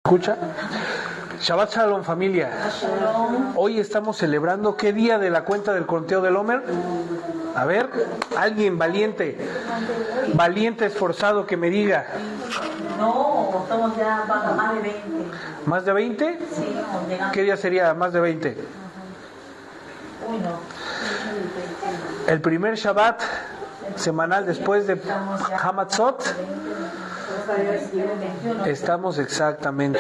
¿Escucha? Shabbat Shalom, familia. Hoy estamos celebrando ¿qué día de la cuenta del conteo del Omer? A ver, alguien valiente, esforzado que me diga. No, estamos ya para más de 20. ¿Más de 20? Sí, ¿Qué día sería más de 20? Uy, no. El primer Shabbat semanal después de Hamatzot. Estamos exactamente.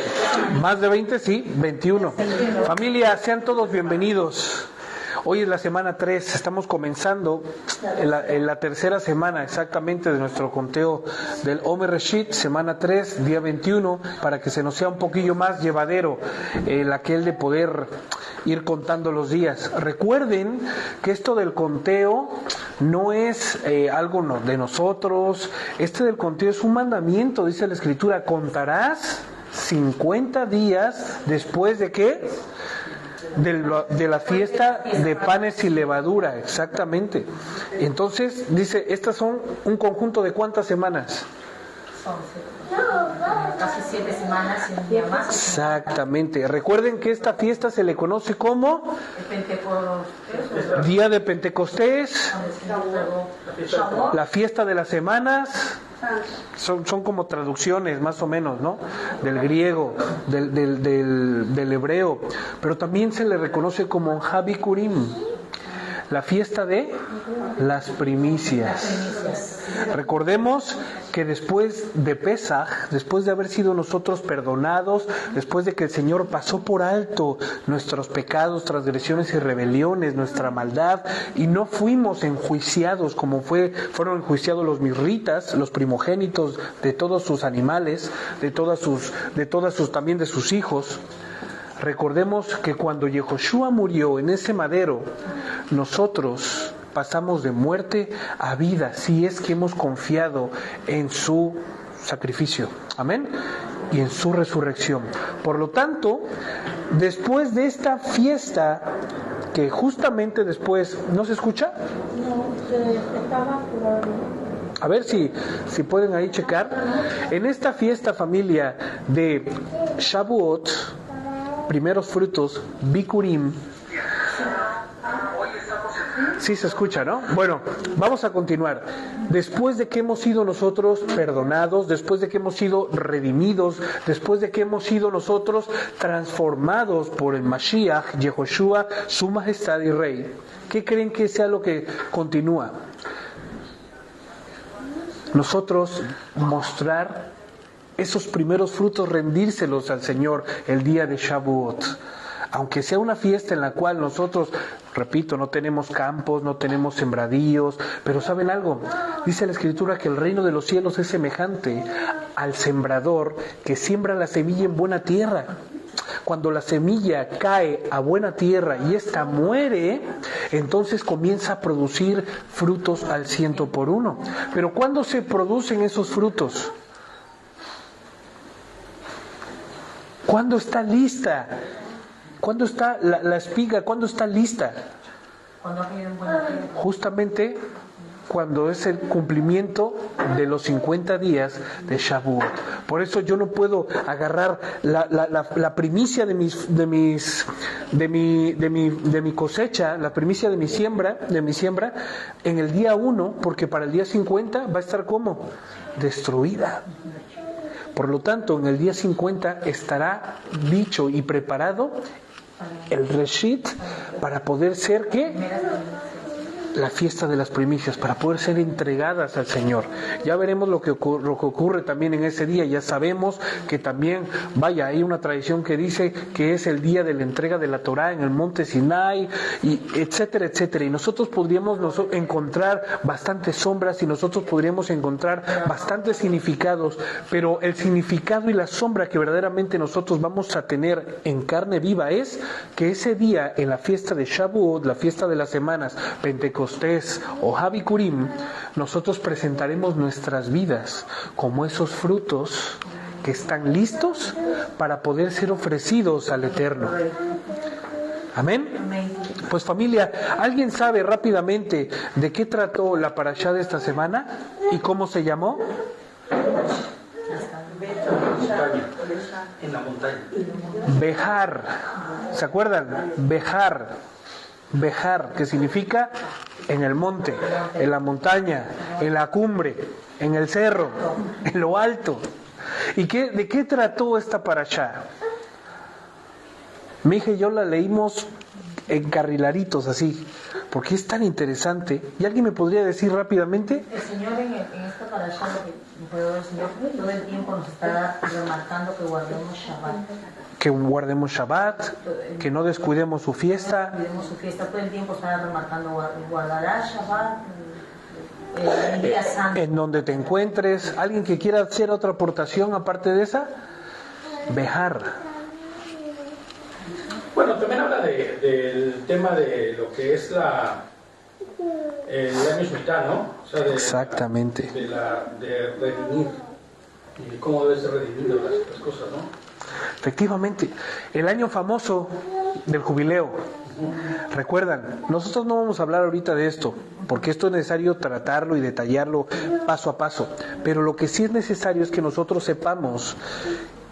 ¿Más de 20? Sí, 21. Familia, sean todos bienvenidos. Hoy es la semana 3, estamos comenzando en la tercera semana exactamente de nuestro conteo del Omer Reshit, semana 3, día 21, para que se nos sea un poquillo más llevadero aquel de poder ir contando los días. Recuerden que esto del conteo no es algo de nosotros, este del conteo es un mandamiento, dice la Escritura, contarás 50 días después de ¿qué? De la fiesta de panes y levadura, exactamente. Entonces, dice, estas son un conjunto de ¿cuántas semanas? Son casi 7 semanas y un día más. Exactamente. Recuerden que esta fiesta se le conoce como Día de Pentecostés, la fiesta de las semanas. Son como traducciones más o menos, ¿no? Del griego, del hebreo, pero también se le reconoce como Habikurim, la fiesta de las primicias. Recordemos que después de Pesaj, después de haber sido nosotros perdonados, después de que el Señor pasó por alto nuestros pecados, transgresiones y rebeliones, nuestra maldad, y no fuimos enjuiciados como fueron enjuiciados los mirritas, los primogénitos de todos sus animales, de todas sus también de sus hijos. Recordemos que cuando Yehoshua murió en ese madero, nosotros pasamos de muerte a vida, si es que hemos confiado en su sacrificio, amén, y en su resurrección. Por lo tanto, después de esta fiesta, que justamente después, ¿no se escucha? No, estaba por... A ver si pueden ahí checar. En esta fiesta, familia, de Shavuot, primeros frutos, Bikurim. Sí se escucha, ¿no? Bueno, vamos a continuar. Después de que hemos sido nosotros perdonados, después de que hemos sido redimidos, después de que hemos sido nosotros transformados por el Mashiach, Yehoshua, su majestad y rey, ¿qué creen que sea lo que continúa? Nosotros mostrar esos primeros frutos, rendírselos al Señor el día de Shavuot. Aunque sea una fiesta en la cual nosotros, repito, no tenemos campos, no tenemos sembradíos, pero ¿saben algo? Dice la Escritura que el reino de los cielos es semejante al sembrador que siembra la semilla en buena tierra. Cuando la semilla cae a buena tierra y ésta muere, entonces comienza a producir frutos al 100%. Pero ¿cuándo se producen esos frutos? ¿Cuándo está lista? ¿Cuándo está la espiga? ¿Cuándo está lista? Justamente cuando es el cumplimiento de los 50 días de Shavuot. Por eso yo no puedo agarrar la primicia de mi cosecha, la primicia de mi siembra en el día 1, porque para el día 50 va a estar ¿cómo? Destruida. Por lo tanto, en el día 50 estará dicho y preparado el Reshit para poder ser ¿qué? La fiesta de las primicias, para poder ser entregadas al Señor. Ya veremos lo que ocurre también en ese día. Ya sabemos que también, hay una tradición que dice que es el día de la entrega de la Torá en el monte Sinai, y etcétera, etcétera. Y nosotros podríamos encontrar bastantes sombras y nosotros podríamos encontrar bastantes significados, pero el significado y la sombra que verdaderamente nosotros vamos a tener en carne viva es que ese día, en la fiesta de Shavuot, la fiesta de las semanas, Pentecostés o Habikurim, nosotros presentaremos nuestras vidas como esos frutos que están listos para poder ser ofrecidos al Eterno. Amén. Pues familia, ¿alguien sabe rápidamente de qué trató la parashá de esta semana y cómo se llamó? En la montaña. Bejar, ¿se acuerdan? Bejar, que significa en el monte, en la montaña, en la cumbre, en el cerro, en lo alto. ¿Y de qué trató esta parashá? Mi hija y yo la leímos encarriladitos así, porque es tan interesante. ¿Y alguien me podría decir rápidamente? El Señor en esta parashá, el Señor todo el tiempo nos está remarcando que guardemos Shabbat. Que guardemos Shabbat, que no descuidemos su fiesta. No descuidemos su fiesta, todo el tiempo está remarcando, guardarás Shabbat, el día santo. En donde te encuentres. ¿Alguien que quiera hacer otra aportación aparte de esa? Bejar. Bueno, también habla del tema de lo que es el año Shemitah, ¿no? O sea, exactamente. De redimir y cómo debe ser redimido las cosas, ¿no? Efectivamente, el año famoso del jubileo. Recuerdan, nosotros no vamos a hablar ahorita de esto, porque esto es necesario tratarlo y detallarlo paso a paso, pero lo que sí es necesario es que nosotros sepamos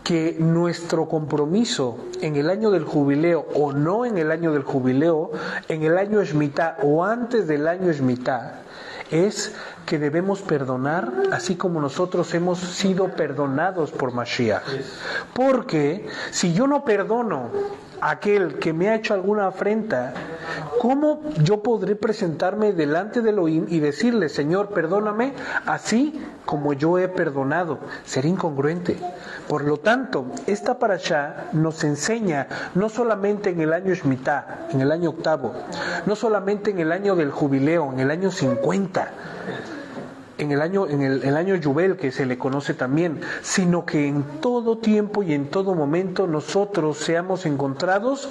que nuestro compromiso en el año del jubileo o no en el año del jubileo, en el año Shemitah o antes del año Shemitah, es que debemos perdonar así como nosotros hemos sido perdonados por Mashiach. Porque si yo no perdono a aquel que me ha hecho alguna afrenta, ¿cómo yo podré presentarme delante de Elohim y decirle, Señor, perdóname así como yo he perdonado? Sería incongruente. Por lo tanto, esta parashá nos enseña no solamente en el año Shemitah, en el año octavo, no solamente en el año del jubileo, en el año 50, en el año Yubel, que se le conoce también, sino que en todo tiempo y en todo momento nosotros seamos encontrados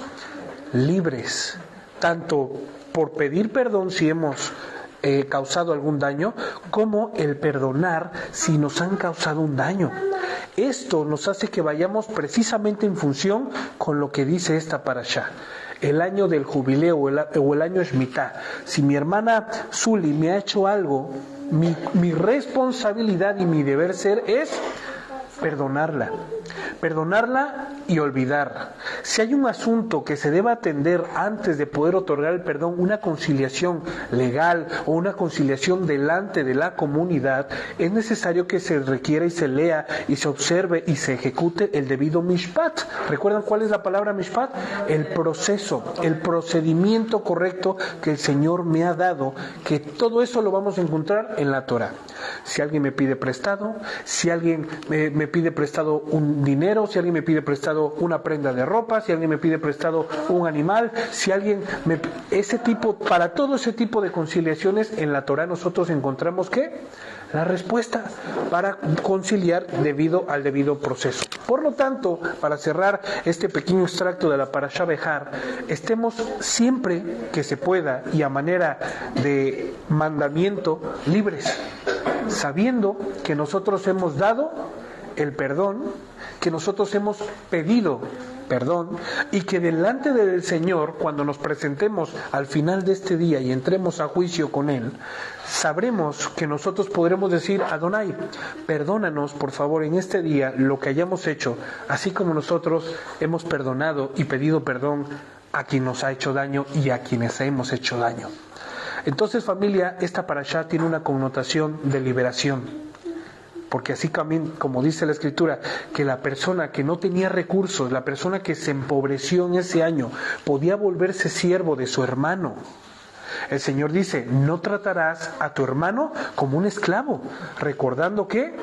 libres, tanto por pedir perdón si hemos causado algún daño, como el perdonar si nos han causado un daño. Esto nos hace que vayamos precisamente en función con lo que dice esta parashá. El año del jubileo o el año Shemitah. Si mi hermana Zuli me ha hecho algo, mi responsabilidad y mi deber ser es perdonarla y olvidar. Si hay un asunto que se deba atender antes de poder otorgar el perdón, una conciliación legal o una conciliación delante de la comunidad, es necesario que se requiera y se lea y se observe y se ejecute el debido mishpat. ¿Recuerdan cuál es la palabra mishpat? El proceso, el procedimiento correcto que el Señor me ha dado, que todo eso lo vamos a encontrar en la Torah. Si alguien me pide prestado, si alguien me pide prestado un dinero, si alguien me pide prestado una prenda de ropa, si alguien me pide prestado un animal, si alguien para todo ese tipo de conciliaciones en la Torah nosotros encontramos ¿qué? La respuesta para conciliar debido al debido proceso. Por lo tanto, para cerrar este pequeño extracto de la Parashá Bejar, estemos siempre que se pueda y a manera de mandamiento libres, sabiendo que nosotros hemos dado el perdón, que nosotros hemos pedido perdón y que delante del Señor, cuando nos presentemos al final de este día y entremos a juicio con Él, sabremos que nosotros podremos decir, Adonai, perdónanos por favor en este día lo que hayamos hecho, así como nosotros hemos perdonado y pedido perdón a quien nos ha hecho daño y a quienes hemos hecho daño. Entonces, familia, esta parashá tiene una connotación de liberación. Porque así como dice la Escritura, que la persona que no tenía recursos, la persona que se empobreció en ese año, podía volverse siervo de su hermano. El Señor dice, no tratarás a tu hermano como un esclavo, recordando que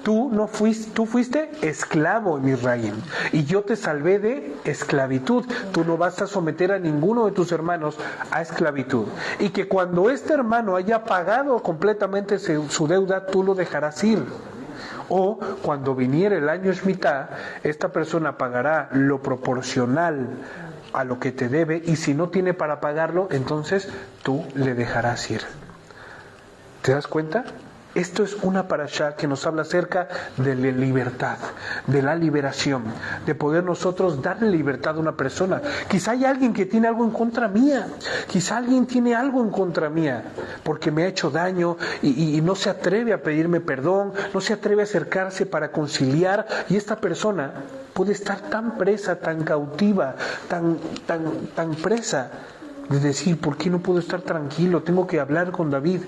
tú fuiste esclavo en Israel y yo te salvé de esclavitud. Tú no vas a someter a ninguno de tus hermanos a esclavitud. Y que cuando este hermano haya pagado completamente su deuda, tú lo dejarás ir. O cuando viniera el año Shemitah, esta persona pagará lo proporcional a lo que te debe, y si no tiene para pagarlo, entonces tú le dejarás ir. ¿Te das cuenta? Esto es una parashá que nos habla acerca de la libertad, de la liberación, de poder nosotros darle libertad a una persona. Quizá hay alguien que tiene algo en contra mía, quizá alguien tiene algo en contra mía, porque me ha hecho daño y no se atreve a pedirme perdón, no se atreve a acercarse para conciliar, y esta persona puede estar tan presa, tan cautiva, tan presa, de decir, ¿por qué no puedo estar tranquilo? Tengo que hablar con David.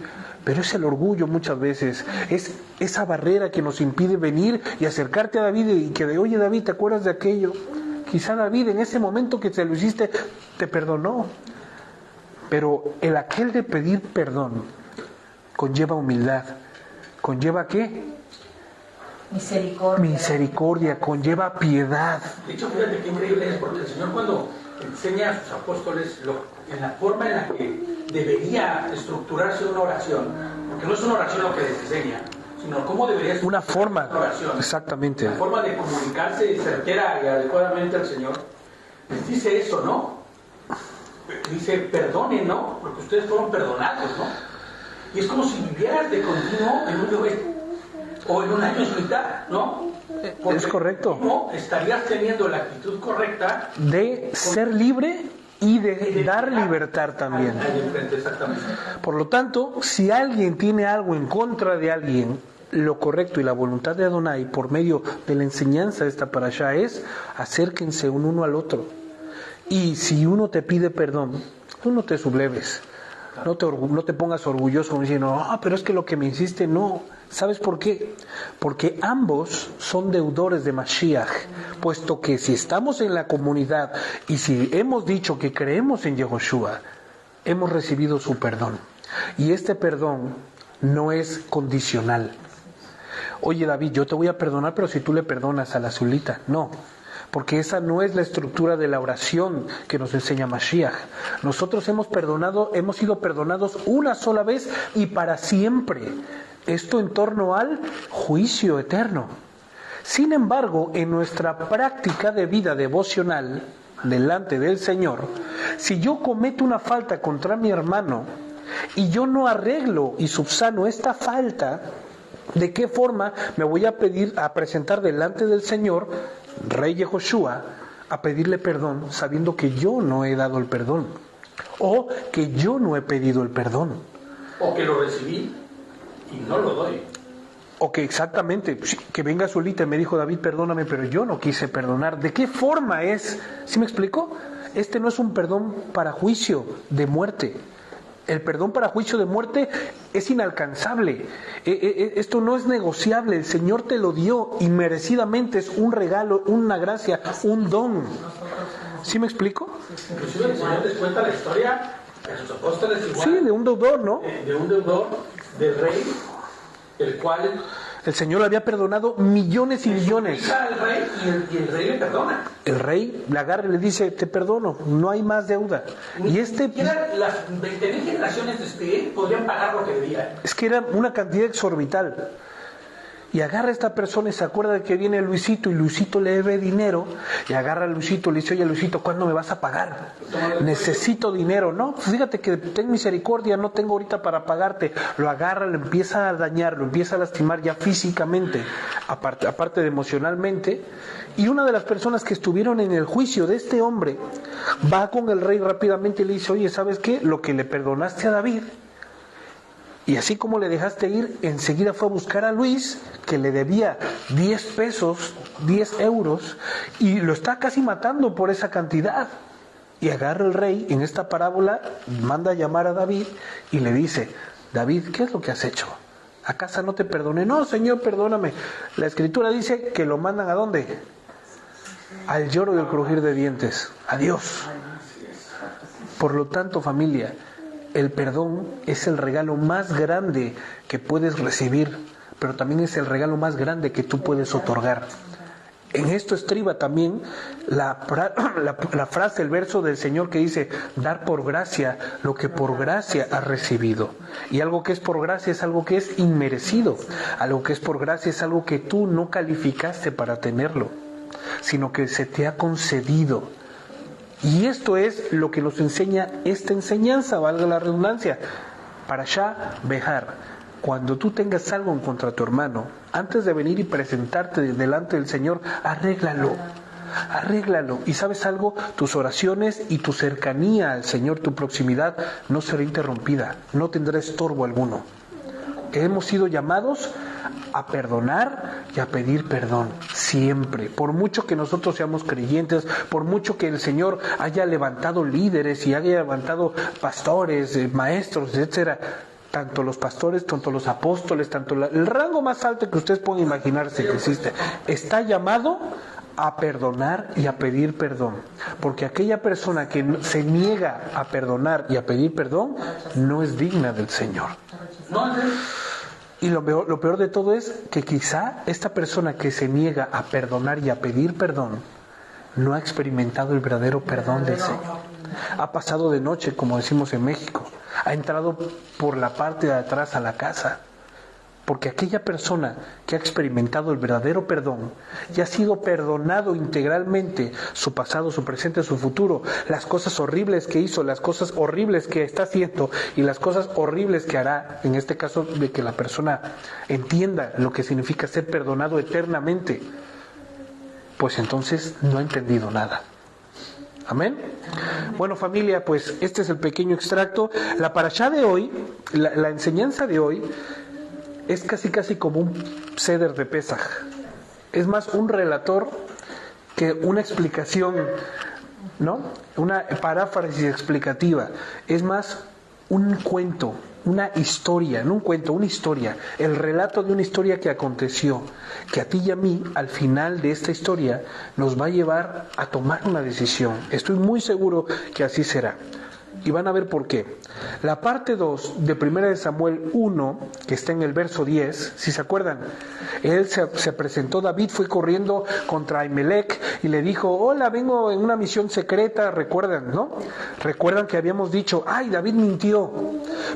Pero es el orgullo muchas veces, es esa barrera que nos impide venir y acercarte a David y que oye David, ¿te acuerdas de aquello? Quizá David en ese momento que te lo hiciste, te perdonó. Pero el aquel de pedir perdón conlleva humildad. ¿Conlleva qué? Misericordia, conlleva piedad. De hecho, fíjate qué increíble es, porque el Señor cuando enseña a sus apóstoles en la forma en la que debería estructurarse una oración, porque no es una oración lo que les enseña, sino cómo debería ser una forma, una oración. Exactamente. La forma de comunicarse certera y adecuadamente al Señor. Les dice eso, ¿no? Dice, perdonen, ¿no? Porque ustedes fueron perdonados, ¿no? Y es como si vivieras de continuo en un bebé o en un año y mitad, ¿no? Porque es correcto. ¿no? Estarías teniendo la actitud correcta de ser libre y de dar libertad también. Por lo tanto, si alguien tiene algo en contra de alguien, lo correcto y la voluntad de Adonai por medio de la enseñanza de esta parashá es acérquense uno al otro. Y si uno te pide perdón, tú no te subleves. No te pongas orgulloso diciendo, pero es que lo que me hiciste no. ¿Sabes por qué? Porque ambos son deudores de Mashiach, puesto que si estamos en la comunidad y si hemos dicho que creemos en Yehoshua, hemos recibido su perdón. Y este perdón no es condicional. Oye David, yo te voy a perdonar, pero si tú le perdonas a la Zulita, no. Porque esa no es la estructura de la oración que nos enseña Mashiach. Nosotros hemos sido perdonados una sola vez y para siempre. Esto en torno al juicio eterno. Sin embargo, en nuestra práctica de vida devocional delante del Señor, si yo cometo una falta contra mi hermano y yo no arreglo y subsano esta falta, ¿de qué forma me voy a presentar delante del Señor, Rey Yehoshua, a pedirle perdón sabiendo que yo no he dado el perdón? O que yo no he pedido el perdón. O que lo recibí y no lo doy. O que exactamente, que venga Zulita y me dijo, David, perdóname, pero yo no quise perdonar. ¿De qué forma es? ¿Sí me explico? Este no es un perdón para juicio de muerte. El perdón para juicio de muerte es inalcanzable. Esto no es negociable. El Señor te lo dio y merecidamente es un regalo, una gracia, un don. ¿Sí me explico? Inclusive el Señor les cuenta la historia a sus apóstoles igual. Sí, de un deudor, ¿no? De un deudor, del rey, el cual el Señor le había perdonado millones y millones. Al rey y el rey le perdona. El rey le agarra y le dice, te perdono, no hay más deuda. Y las 20.000 generaciones de él podrían pagar lo que debía. Es que era una cantidad exorbital. Y agarra a esta persona y se acuerda de que viene Luisito y Luisito le debe dinero y agarra a Luisito y le dice, oye Luisito, ¿cuándo me vas a pagar? Necesito dinero. No, pues fíjate que ten misericordia, no tengo ahorita para pagarte. Lo agarra, lo empieza a dañar, lo empieza a lastimar ya físicamente, aparte de emocionalmente. Y una de las personas que estuvieron en el juicio de este hombre va con el rey rápidamente y le dice, oye, ¿sabes qué? Lo que le perdonaste a David, y así como le dejaste ir, enseguida fue a buscar a Luis, que le debía 10 pesos, 10 euros, y lo está casi matando por esa cantidad. Y agarra el rey, en esta parábola, manda a llamar a David y le dice, David, ¿qué es lo que has hecho? ¿Acaso no te perdoné? No, Señor, perdóname. La Escritura dice que lo mandan ¿a dónde? Al lloro y al crujir de dientes. A Dios. Por lo tanto, familia, el perdón es el regalo más grande que puedes recibir, pero también es el regalo más grande que tú puedes otorgar. En esto estriba también la frase, el verso del Señor que dice, dar por gracia lo que por gracia has recibido. Y algo que es por gracia es algo que es inmerecido. Algo que es por gracia es algo que tú no calificaste para tenerlo, sino que se te ha concedido. Y esto es lo que nos enseña esta enseñanza, valga la redundancia. Parashá Behar. cuando tú tengas algo en contra de tu hermano, antes de venir y presentarte delante del Señor, arréglalo. Y sabes algo, tus oraciones y tu cercanía al Señor, tu proximidad, no será interrumpida, no tendrá estorbo alguno. Hemos sido llamados a perdonar y a pedir perdón siempre, por mucho que nosotros seamos creyentes, por mucho que el Señor haya levantado líderes y haya levantado pastores, maestros, etcétera. Tanto los pastores, tanto los apóstoles, tanto el rango más alto que ustedes pueden imaginarse que existe, está llamado a perdonar y a pedir perdón, porque aquella persona que se niega a perdonar y a pedir perdón no es digna del Señor. Y lo peor de todo es que quizá esta persona que se niega a perdonar y a pedir perdón no ha experimentado el verdadero perdón del Señor. Ha pasado de noche, como decimos en México, ha entrado por la parte de atrás a la casa. Porque aquella persona que ha experimentado el verdadero perdón y ha sido perdonado integralmente, su pasado, su presente, su futuro, las cosas horribles que hizo, las cosas horribles que está haciendo y las cosas horribles que hará, en este caso de que la persona entienda lo que significa ser perdonado eternamente, pues entonces no ha entendido nada. Amén. Bueno, familia, pues este es el pequeño extracto. La parashá de hoy, la enseñanza de hoy, es casi como un Seder de Pesaj. Es más un relator que una explicación, ¿no? Una paráfrasis explicativa. Es más un cuento, una historia, no un cuento, una historia. El relato de una historia que aconteció, que a ti y a mí, al final de esta historia, nos va a llevar a tomar una decisión. Estoy muy seguro que así será. Y van a ver por qué. La parte 2 de 1 de Samuel 1, que está en el verso 10, si se acuerdan, él se presentó, David fue corriendo contra Ahimelech y le dijo, hola, vengo en una misión secreta, recuerdan, ¿no? Recuerdan que habíamos dicho, ay, David mintió,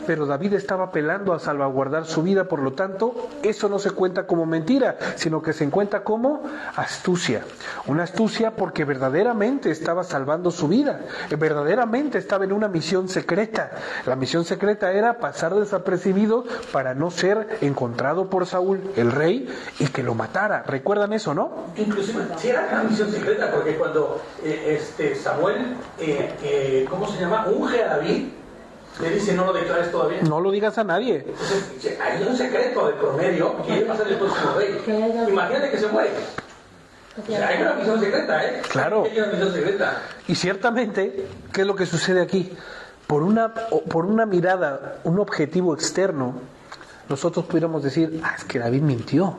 pero David estaba apelando a salvaguardar su vida, por lo tanto, eso no se cuenta como mentira, sino que se cuenta como astucia. Una astucia porque verdaderamente estaba salvando su vida, verdaderamente estaba en una misión secreta. La misión secreta era pasar desapercibido para no ser encontrado por Saúl, el rey, y que lo matara. ¿Recuerdan eso, no? Inclusive, sí era una misión secreta, porque cuando Samuel, ¿cómo se llama? Unge a David, le dice, no lo declares todavía. No lo digas a nadie. Entonces, hay un secreto de por medio, que él va a ser el próximo rey. Imagínate que se muere. O sea, hay una misión secreta, ¿eh? Claro. Hay una misión secreta. Y ciertamente, ¿qué es lo que sucede aquí? Por una mirada, un objetivo externo, nosotros pudiéramos decir, es que David mintió.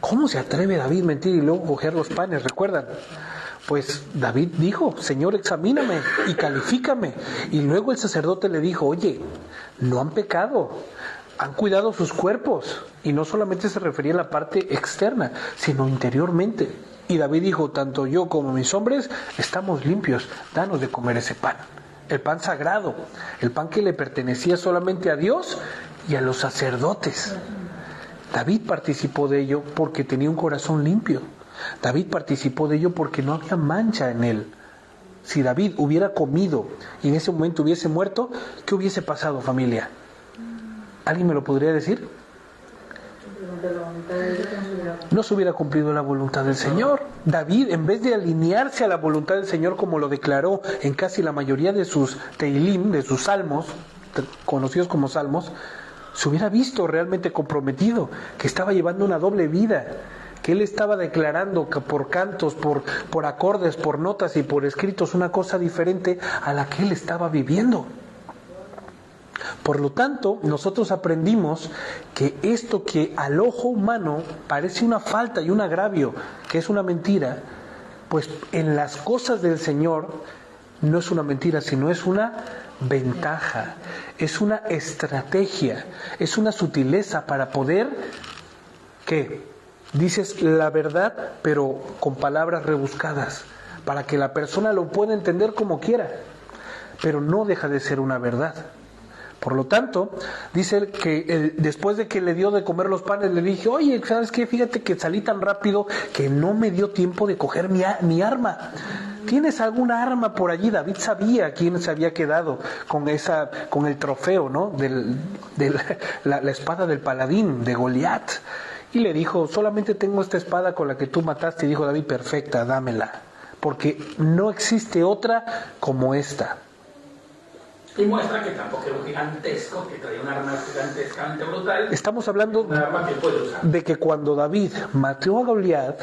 ¿Cómo se atreve David a mentir y luego coger los panes? ¿Recuerdan? Pues David dijo, Señor, examíname y califícame. Y luego el sacerdote le dijo, oye, no han pecado, han cuidado sus cuerpos. Y no solamente se refería a la parte externa, sino interiormente. Y David dijo, tanto yo como mis hombres estamos limpios, danos de comer ese pan. El pan sagrado, el pan que le pertenecía solamente a Dios y a los sacerdotes. David participó de ello porque tenía un corazón limpio. David participó de ello porque no había mancha en él. Si David hubiera comido y en ese momento hubiese muerto, ¿qué hubiese pasado, familia? ¿Alguien me lo podría decir? No se hubiera cumplido la voluntad del Señor. David, en vez de alinearse a la voluntad del Señor como lo declaró en casi la mayoría de sus teilim, de sus salmos, conocidos como salmos, se hubiera visto realmente comprometido, que estaba llevando una doble vida, que él estaba declarando que por cantos, por acordes, por notas y por escritos una cosa diferente a la que él estaba viviendo. Por lo tanto, nosotros aprendimos que esto que al ojo humano parece una falta y un agravio, que es una mentira, pues en las cosas del Señor no es una mentira, sino es una ventaja, es una estrategia, es una sutileza para poder, ¿qué? Dices la verdad, pero con palabras rebuscadas, para que la persona lo pueda entender como quiera, pero no deja de ser una verdad. Por lo tanto, dice que después de que le dio de comer los panes, le dije, oye, ¿sabes qué? Fíjate que salí tan rápido que no me dio tiempo de coger mi arma. ¿Tienes alguna arma por allí? David sabía quién se había quedado con el trofeo, ¿no? La espada del paladín, de Goliat. Y le dijo, solamente tengo esta espada con la que tú mataste. Y dijo David, perfecta, dámela, porque no existe otra como esta. Y muestra que tampoco era un gigantesco, que traía un arma gigantescamente brutal. Estamos hablando Un arma que puede usar. de que cuando David mató a Goliat,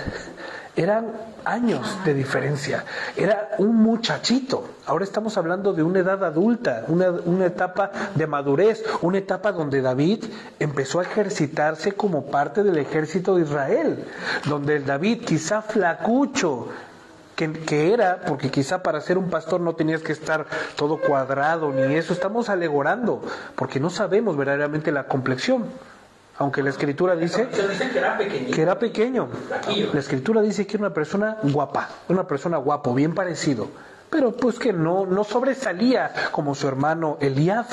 eran años de diferencia. Era un muchachito. Ahora estamos hablando de una edad adulta, una etapa de madurez, una etapa donde David empezó a ejercitarse como parte del ejército de Israel, donde el David, quizá flacucho, que era, porque quizá para ser un pastor no tenías que estar todo cuadrado ni eso, estamos alegorando, porque no sabemos verdaderamente la complexión. Aunque la Escritura dice que era pequeño. La Escritura dice que era una persona guapa, una persona guapo, bien parecido, pero pues que no sobresalía como su hermano Eliab,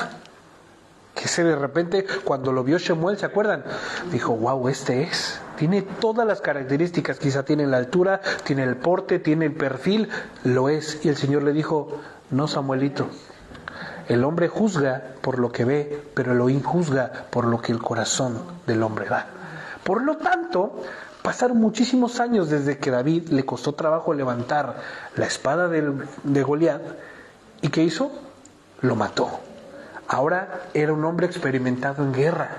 que de repente cuando lo vio Shemuel, ¿se acuerdan? Dijo, wow, tiene todas las características, quizá tiene la altura, tiene el porte, tiene el perfil, lo es. Y el Señor le dijo, no, Samuelito, el hombre juzga por lo que ve, pero Elohim juzga por lo que el corazón del hombre da. Por lo tanto, pasaron muchísimos años desde que David le costó trabajo levantar la espada de Goliat. ¿Y qué hizo? Lo mató. Ahora era un hombre experimentado en guerra.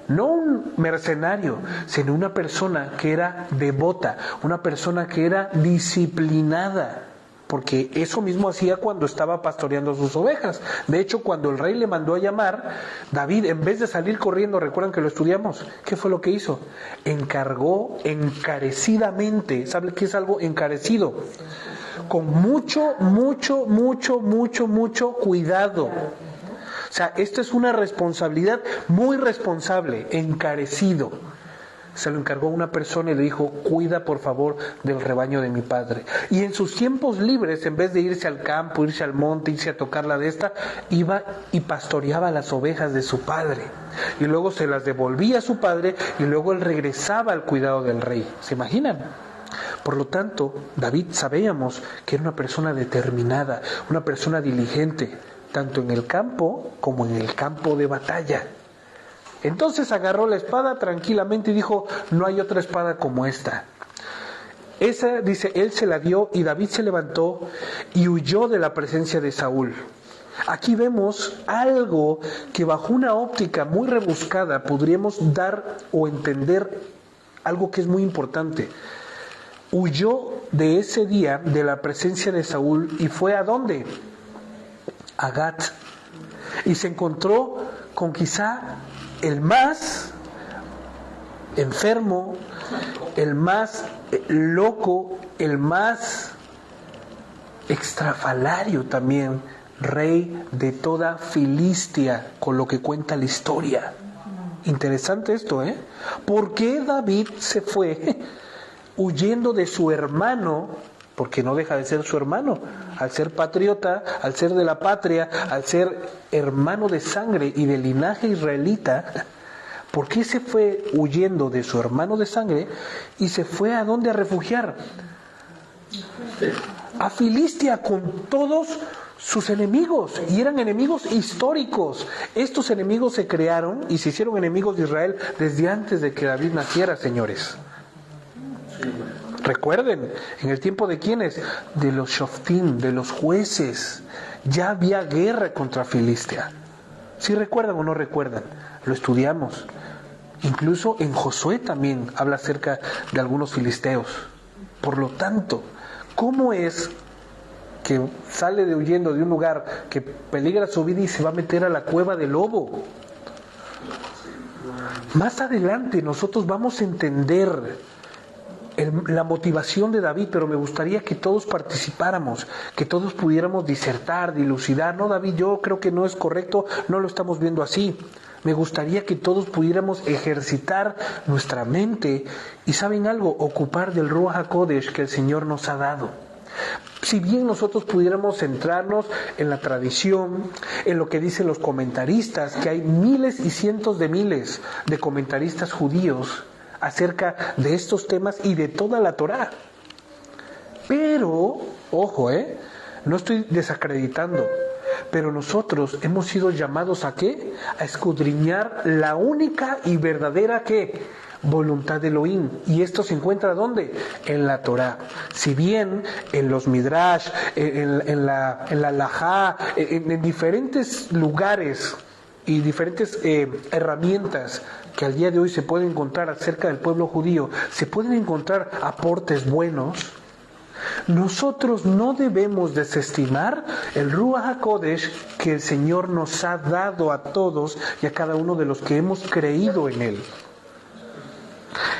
No un mercenario, sino una persona que era devota, una persona que era disciplinada. Porque eso mismo hacía cuando estaba pastoreando sus ovejas. De hecho, cuando el rey le mandó a llamar, David, en vez de salir corriendo, recuerdan que lo estudiamos, ¿qué fue lo que hizo? Encargó encarecidamente, ¿sabe qué es algo encarecido? Con mucho cuidado. O sea, esto es una responsabilidad muy responsable, encarecido. Se lo encargó a una persona y le dijo, cuida por favor del rebaño de mi padre. Y en sus tiempos libres, en vez de irse al campo, irse al monte, irse a tocar la de esta, iba y pastoreaba las ovejas de su padre. Y luego se las devolvía a su padre y luego él regresaba al cuidado del rey. ¿Se imaginan? Por lo tanto, David sabíamos que era una persona determinada, una persona diligente, tanto en el campo como en el campo de batalla. Entonces agarró la espada tranquilamente y dijo, no hay otra espada como esta. Esa, dice, él se la dio y David se levantó y huyó de la presencia de Saúl. Aquí vemos algo que bajo una óptica muy rebuscada podríamos dar o entender algo que es muy importante. Huyó de ese día de la presencia de Saúl y fue ¿a dónde? A Gat. Y se encontró con quizá el más enfermo, el más loco, el más extrafalario también, rey de toda Filistia, con lo que cuenta la historia. Interesante esto, ¿eh? ¿Por qué David se fue huyendo de su hermano? Porque no deja de ser su hermano, al ser patriota, al ser de la patria, al ser hermano de sangre y de linaje israelita. ¿Por qué se fue huyendo de su hermano de sangre y se fue a dónde a refugiar? A Filistia, con todos sus enemigos, y eran enemigos históricos. Estos enemigos se crearon y se hicieron enemigos de Israel desde antes de que David naciera, señores. Recuerden, en el tiempo de quiénes, de los shoftim, de los jueces, ya había guerra contra Filistia. ¿Sí recuerdan o no recuerdan? Lo estudiamos. Incluso en Josué también habla acerca de algunos filisteos. Por lo tanto, ¿cómo es que sale huyendo de un lugar que peligra su vida y se va a meter a la cueva del lobo? Más adelante nosotros vamos a entender la motivación de David, pero me gustaría que todos participáramos, que todos pudiéramos disertar, dilucidar. No, David, yo creo que no es correcto, no lo estamos viendo así. Me gustaría que todos pudiéramos ejercitar nuestra mente y, ¿saben algo? Ocupar del Ruach HaKodesh que el Señor nos ha dado. Si bien nosotros pudiéramos centrarnos en la tradición, en lo que dicen los comentaristas, que hay miles y cientos de miles de comentaristas judíos acerca de estos temas y de toda la Torá. Pero, ojo, no estoy desacreditando, pero nosotros hemos sido llamados ¿a qué? A escudriñar la única y verdadera ¿qué? Voluntad de Elohim. ¿Y esto se encuentra ¿dónde? En la Torá. Si bien en los Midrash, en la Halajá, en diferentes lugares y diferentes herramientas que al día de hoy se pueden encontrar acerca del pueblo judío, se pueden encontrar aportes buenos, nosotros no debemos desestimar el Ruach HaKodesh que el Señor nos ha dado a todos y a cada uno de los que hemos creído en Él.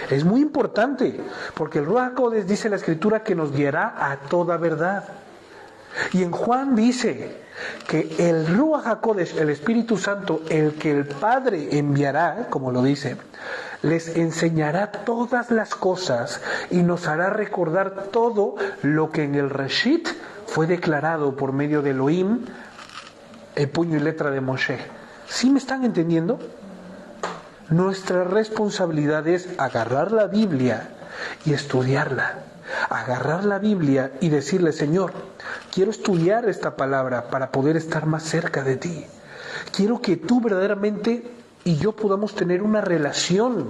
Es muy importante, porque el Ruach HaKodesh dice la Escritura que nos guiará a toda verdad. Y en Juan dice que el Ruach HaKodesh, el Espíritu Santo, el que el Padre enviará, como lo dice, les enseñará todas las cosas y nos hará recordar todo lo que en el Reshit fue declarado por medio de Elohim, el puño y letra de Moshe. ¿Sí me están entendiendo? Nuestra responsabilidad es agarrar la Biblia y estudiarla. Agarrar la Biblia y decirle, Señor, quiero estudiar esta palabra para poder estar más cerca de ti. Quiero que tú verdaderamente y yo podamos tener una relación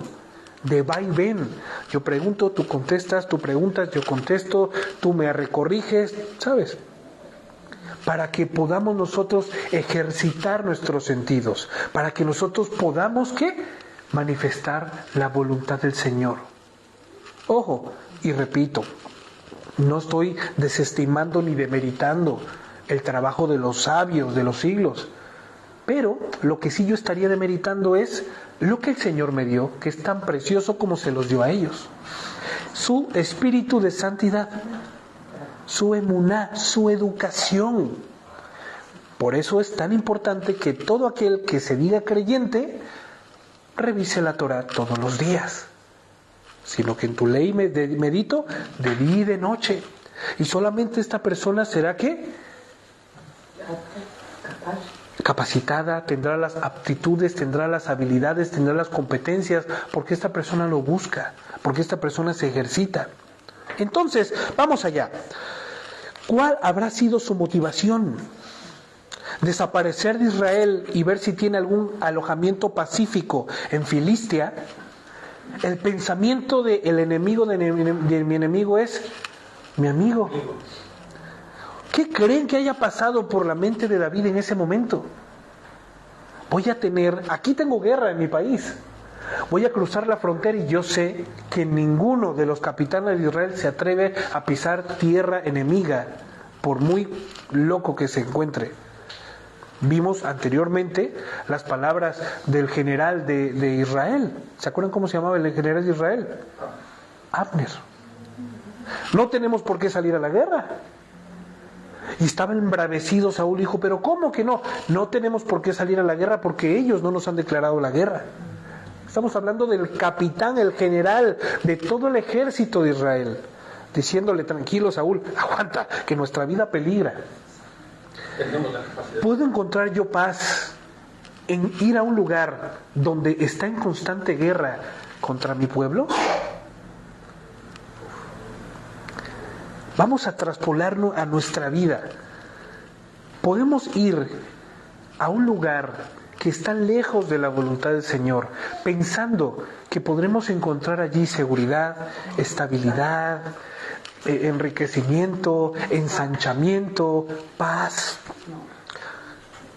de va y ven. Yo pregunto, tú contestas, tú preguntas, yo contesto, tú me recorriges, ¿sabes? Para que podamos nosotros ejercitar nuestros sentidos, para que nosotros podamos, ¿qué? Manifestar la voluntad del Señor. Ojo, y repito, no estoy desestimando ni demeritando el trabajo de los sabios de los siglos, pero lo que sí yo estaría demeritando es lo que el Señor me dio, que es tan precioso como se los dio a ellos. Su espíritu de santidad, su emuná, su educación. Por eso es tan importante que todo aquel que se diga creyente revise la Torá todos los días, sino que en tu ley medito de día y de noche. Y solamente esta persona será ¿qué? Capacitada, tendrá las aptitudes, tendrá las habilidades, tendrá las competencias, porque esta persona lo busca, porque esta persona se ejercita. Entonces, vamos allá. ¿Cuál habrá sido su motivación? Desaparecer de Israel y ver si tiene algún alojamiento pacífico en Filistia. El pensamiento del enemigo de mi enemigo es mi amigo. ¿Qué creen que haya pasado por la mente de David en ese momento? Aquí tengo guerra en mi país, voy a cruzar la frontera y yo sé que ninguno de los capitanes de Israel se atreve a pisar tierra enemiga, por muy loco que se encuentre. Vimos anteriormente las palabras del general de Israel. ¿Se acuerdan cómo se llamaba el general de Israel? Abner. No tenemos por qué salir a la guerra. Y estaba embravecido Saúl, dijo, pero ¿cómo que no? No tenemos por qué salir a la guerra porque ellos no nos han declarado la guerra. Estamos hablando del capitán, el general de todo el ejército de Israel, diciéndole, tranquilo Saúl, aguanta, que nuestra vida peligra. ¿Puedo encontrar yo paz en ir a un lugar donde está en constante guerra contra mi pueblo? Vamos a traspolarnos a nuestra vida. Podemos ir a un lugar que está lejos de la voluntad del Señor, pensando que podremos encontrar allí seguridad, estabilidad, enriquecimiento, ensanchamiento, paz.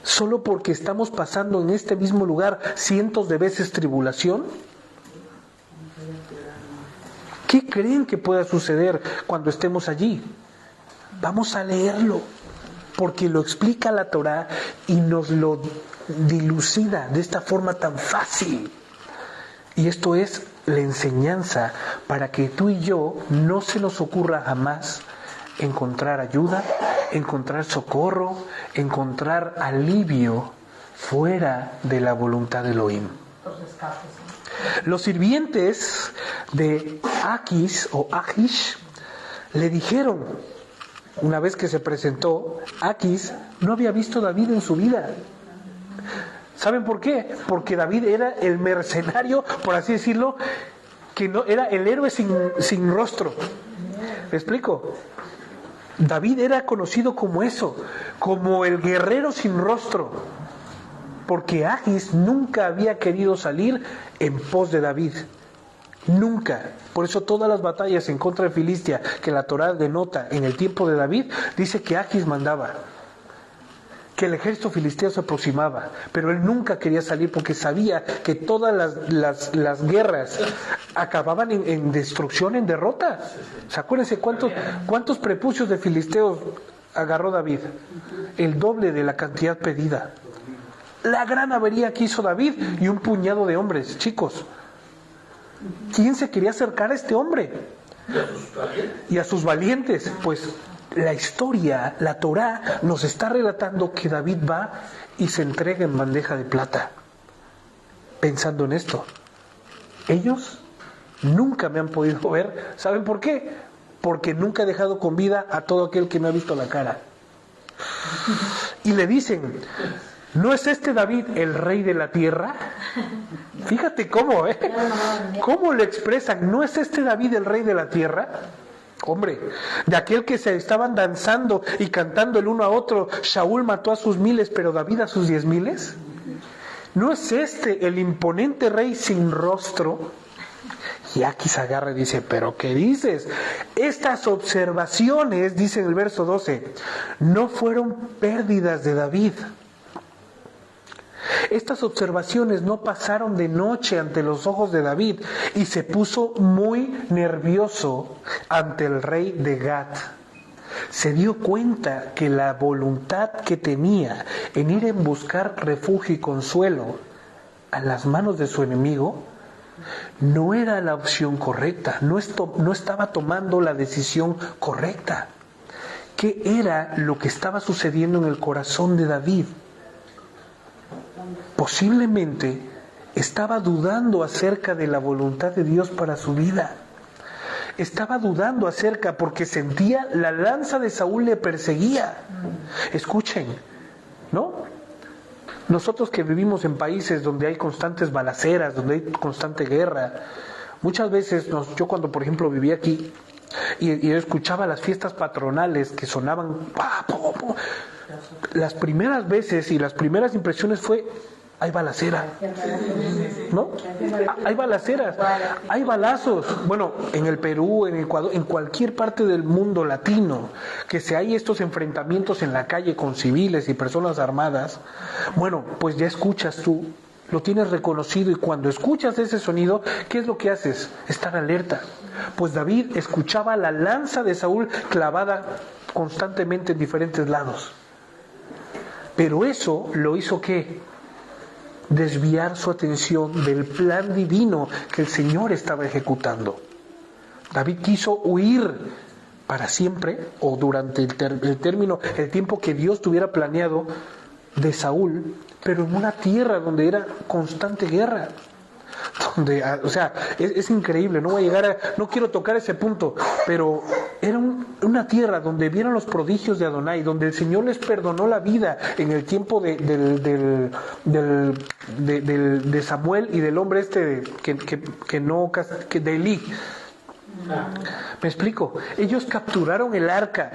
Solo porque estamos pasando en este mismo lugar cientos de veces tribulación. ¿Qué creen que pueda suceder cuando estemos allí? Vamos a leerlo, porque lo explica la Torá y nos lo dilucida de esta forma tan fácil. Y esto es la enseñanza para que tú y yo no se nos ocurra jamás encontrar ayuda, encontrar socorro, encontrar alivio fuera de la voluntad de Elohim. Los sirvientes de Aquis o Achish le dijeron, una vez que se presentó, Aquis no había visto a David en su vida. ¿Saben por qué? Porque David era el mercenario, por así decirlo, que no era el héroe sin rostro. ¿Me explico? David era conocido como eso, como el guerrero sin rostro, porque Agis nunca había querido salir en pos de David. Nunca. Por eso todas las batallas en contra de Filistia que la Torá denota en el tiempo de David, dice que Agis mandaba, que el ejército filisteo se aproximaba, pero él nunca quería salir porque sabía que todas las guerras acababan en destrucción, en derrota. ¿Se acuérdense cuántos prepucios de filisteos agarró David? El doble de la cantidad pedida. La gran avería que hizo David y un puñado de hombres, chicos. ¿Quién se quería acercar a este hombre? Y a sus valientes. Pues la historia, la Torá, nos está relatando que David va y se entrega en bandeja de plata. Pensando en esto. Ellos nunca me han podido ver. ¿Saben por qué? Porque nunca he dejado con vida a todo aquel que me ha visto la cara. Y le dicen, ¿no es este David el rey de la tierra? Fíjate cómo, ¿Cómo lo expresan? ¿No es este David el rey de la tierra? Hombre, de aquel que se estaban danzando y cantando el uno a otro, Saúl mató a sus 1000, pero David a sus 10,000. ¿No es este el imponente rey sin rostro? Y aquí se agarra y dice, ¿pero qué dices? Estas observaciones, dice en el verso 12, no fueron pérdidas de David. Estas observaciones no pasaron de noche ante los ojos de David y se puso muy nervioso ante el rey de Gat. Se dio cuenta que la voluntad que tenía en ir en buscar refugio y consuelo a las manos de su enemigo no era la opción correcta, no estaba tomando la decisión correcta. ¿Qué era lo que estaba sucediendo en el corazón de David? Posiblemente estaba dudando acerca de la voluntad de Dios para su vida. Estaba dudando acerca porque sentía la lanza de Saúl le perseguía. Escuchen, ¿no? Nosotros que vivimos en países donde hay constantes balaceras, donde hay constante guerra, muchas veces, yo cuando por ejemplo vivía aquí y yo escuchaba las fiestas patronales que sonaban, las primeras veces y las primeras impresiones fue, hay balacera, ¿no? Hay balaceras, hay balazos. Bueno, en el Perú, en Ecuador, en cualquier parte del mundo latino, que se hay estos enfrentamientos en la calle con civiles y personas armadas, bueno, pues ya escuchas tú, lo tienes reconocido y cuando escuchas ese sonido, ¿qué es lo que haces? Estar alerta. Pues David escuchaba la lanza de Saúl clavada constantemente en diferentes lados. Pero eso lo hizo ¿qué? Desviar su atención del plan divino que el Señor estaba ejecutando. David quiso huir para siempre o durante el tiempo que Dios tuviera planeado de Saúl, pero en una tierra donde era constante guerra. Donde, o sea, es increíble, no quiero tocar ese punto, pero era una tierra donde vieron los prodigios de Adonai, donde el Señor les perdonó la vida en el tiempo de Samuel y del hombre de Elí. ¿Me explico? Ellos capturaron el arca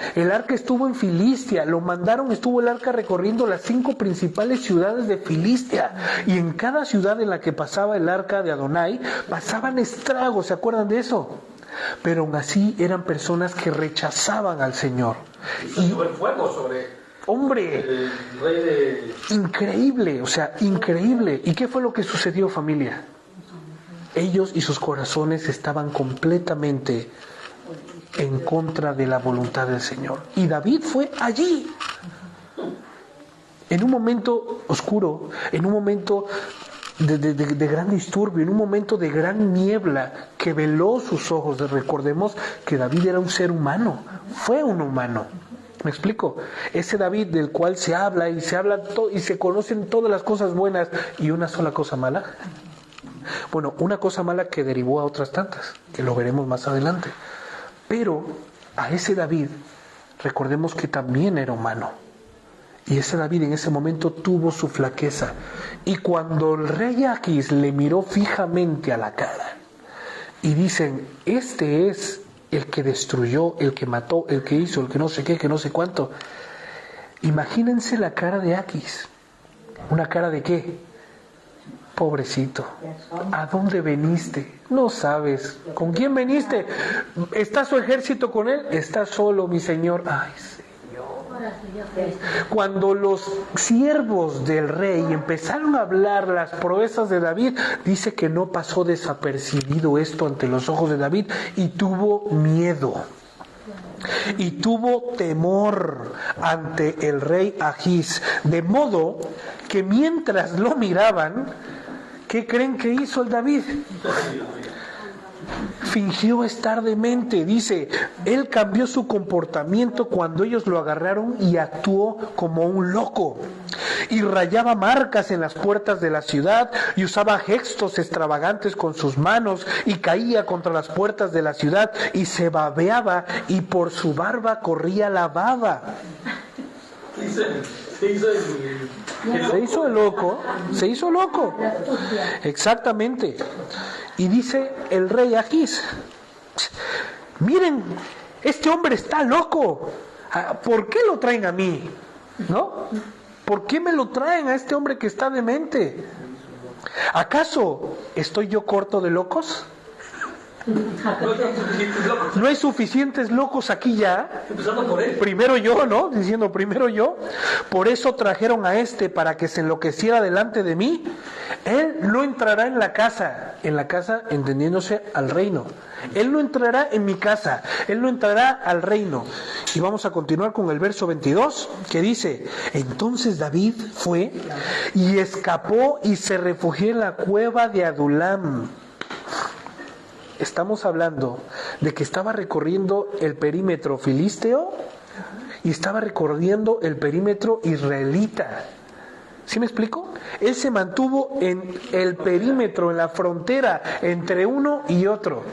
estuvo en Filistia, lo mandaron, estuvo el arca recorriendo las 5 principales ciudades de Filistia, y en cada ciudad en la que pasaba el arca de Adonai, pasaban estragos, ¿se acuerdan de eso? Pero aún así eran personas que rechazaban al Señor. Y el fuego sobre... ¡Hombre! El rey de... Increíble, o sea, increíble. ¿Y qué fue lo que sucedió, familia? Ellos y sus corazones estaban completamente en contra de la voluntad del Señor. Y David fue allí, en un momento oscuro, en un momento de gran disturbio, en un momento de gran niebla que veló sus ojos. Recordemos que David era un ser humano, fue un humano. ¿Me explico? Ese David del cual se habla y se conocen todas las cosas buenas y una sola cosa mala. Bueno, una cosa mala que derivó a otras tantas, que lo veremos más adelante. Pero a ese David recordemos que también era humano. Y ese David en ese momento tuvo su flaqueza. Y cuando el rey Aquis le miró fijamente a la cara y dicen, este es el que destruyó, el que mató, el que hizo, el que no sé qué, que no sé cuánto. Imagínense la cara de Aquis. ¿Una cara de qué? Pobrecito. ¿A dónde veniste? No sabes. ¿Con quién veniste? ¿Está su ejército con él? Está solo, mi señor. Ay, cuando los siervos del rey empezaron a hablar las proezas de David, dice que no pasó desapercibido esto ante los ojos de David y tuvo miedo y tuvo temor ante el rey Agis, de modo que mientras lo miraban, ¿qué creen que hizo el David? Fingió estar demente, dice, él cambió su comportamiento cuando ellos lo agarraron y actuó como un loco. Y rayaba marcas en las puertas de la ciudad y usaba gestos extravagantes con sus manos y caía contra las puertas de la ciudad y se babeaba y por su barba corría la baba. Se hizo loco. Exactamente. Y dice el rey Agis, miren, este hombre está loco. ¿Por qué lo traen a mí? ¿No? ¿Por qué me lo traen a este hombre que está demente? ¿Acaso estoy yo corto de locos? ¿No hay suficientes locos aquí ya? Empezando por él. Primero yo, ¿no? Diciendo primero yo. Por eso trajeron a este para que se enloqueciera delante de mí. Él no entrará en la casa entendiéndose al reino. Él no entrará en mi casa, él no entrará al reino. Y vamos a continuar con el verso 22, que dice, entonces David fue y escapó y se refugió en la cueva de Adulam. Estamos hablando de que estaba recorriendo el perímetro filisteo y estaba recorriendo el perímetro israelita. ¿Sí me explico? Él se mantuvo en el perímetro, en la frontera entre uno y otro.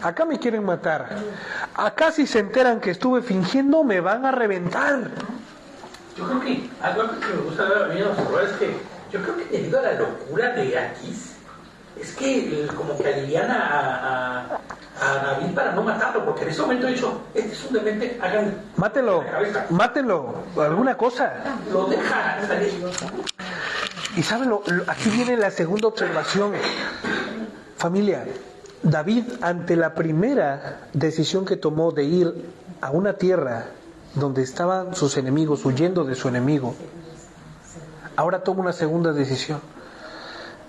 Acá me quieren matar. Acá si se enteran que estuve fingiendo me van a reventar. Yo creo que algo que me gusta ver a mí es que yo creo que debido a la locura de Aquis, es que como que aliviana a David para no matarlo, porque en ese momento he dicho, este es un demente, mátenlo, alguna cosa. Lo deja salir. Y saben, aquí viene la segunda observación. Familia, David, ante la primera decisión que tomó de ir a una tierra donde estaban sus enemigos, huyendo de su enemigo, ahora toma una segunda decisión.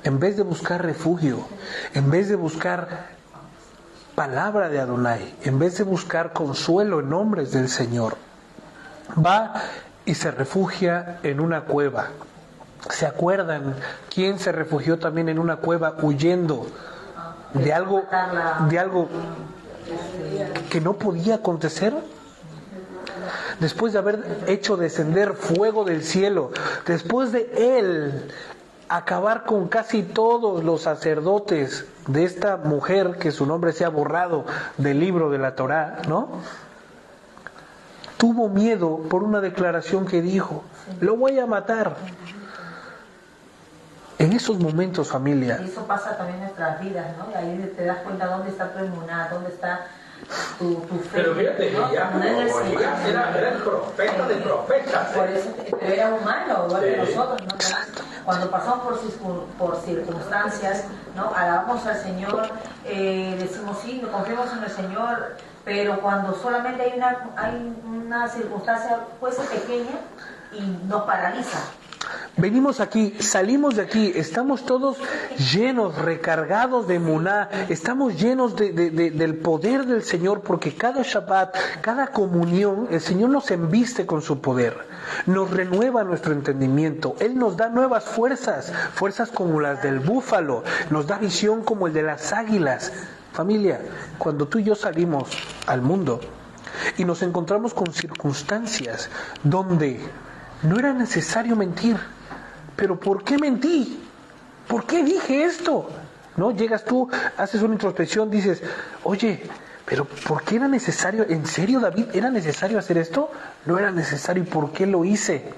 En vez de buscar refugio, en vez de buscar palabra de Adonai, en vez de buscar consuelo en nombres del Señor, va y se refugia en una cueva. ¿Se acuerdan quién se refugió también en una cueva huyendo de algo que no podía acontecer? Después de haber hecho descender fuego del cielo, después de él acabar con casi todos los sacerdotes de esta mujer que su nombre se ha borrado del libro de la Torá, ¿no? Tuvo miedo por una declaración que dijo, lo voy a matar. En esos momentos, familia. Y eso pasa también en nuestras vidas, ¿no? Y ahí te das cuenta dónde está tu emuná, dónde está tu fe. Pero fíjate, ¿no? Ya era el profeta de profetas. Por eso, pero era humano, igual que nosotros, ¿no? Cuando pasamos por circunstancias, ¿no? Alabamos al Señor, decimos sí, nos confiamos en el Señor, pero cuando solamente hay una circunstancia, puede ser pequeña, y nos paraliza. Venimos aquí, salimos de aquí, estamos todos llenos, recargados de emuná, estamos llenos del poder del Señor, porque cada Shabbat, cada comunión, el Señor nos embiste con su poder, nos renueva nuestro entendimiento, Él nos da nuevas fuerzas como las del búfalo, nos da visión como el de las águilas. Familia, cuando tú y yo salimos al mundo y nos encontramos con circunstancias donde no era necesario mentir, pero ¿por qué mentí? ¿Por qué dije esto? ¿No? Llegas tú, haces una introspección, dices, oye, Pero ¿por qué era necesario? ¿En serio, David, era necesario hacer esto? No era necesario. ¿Y por qué lo hice?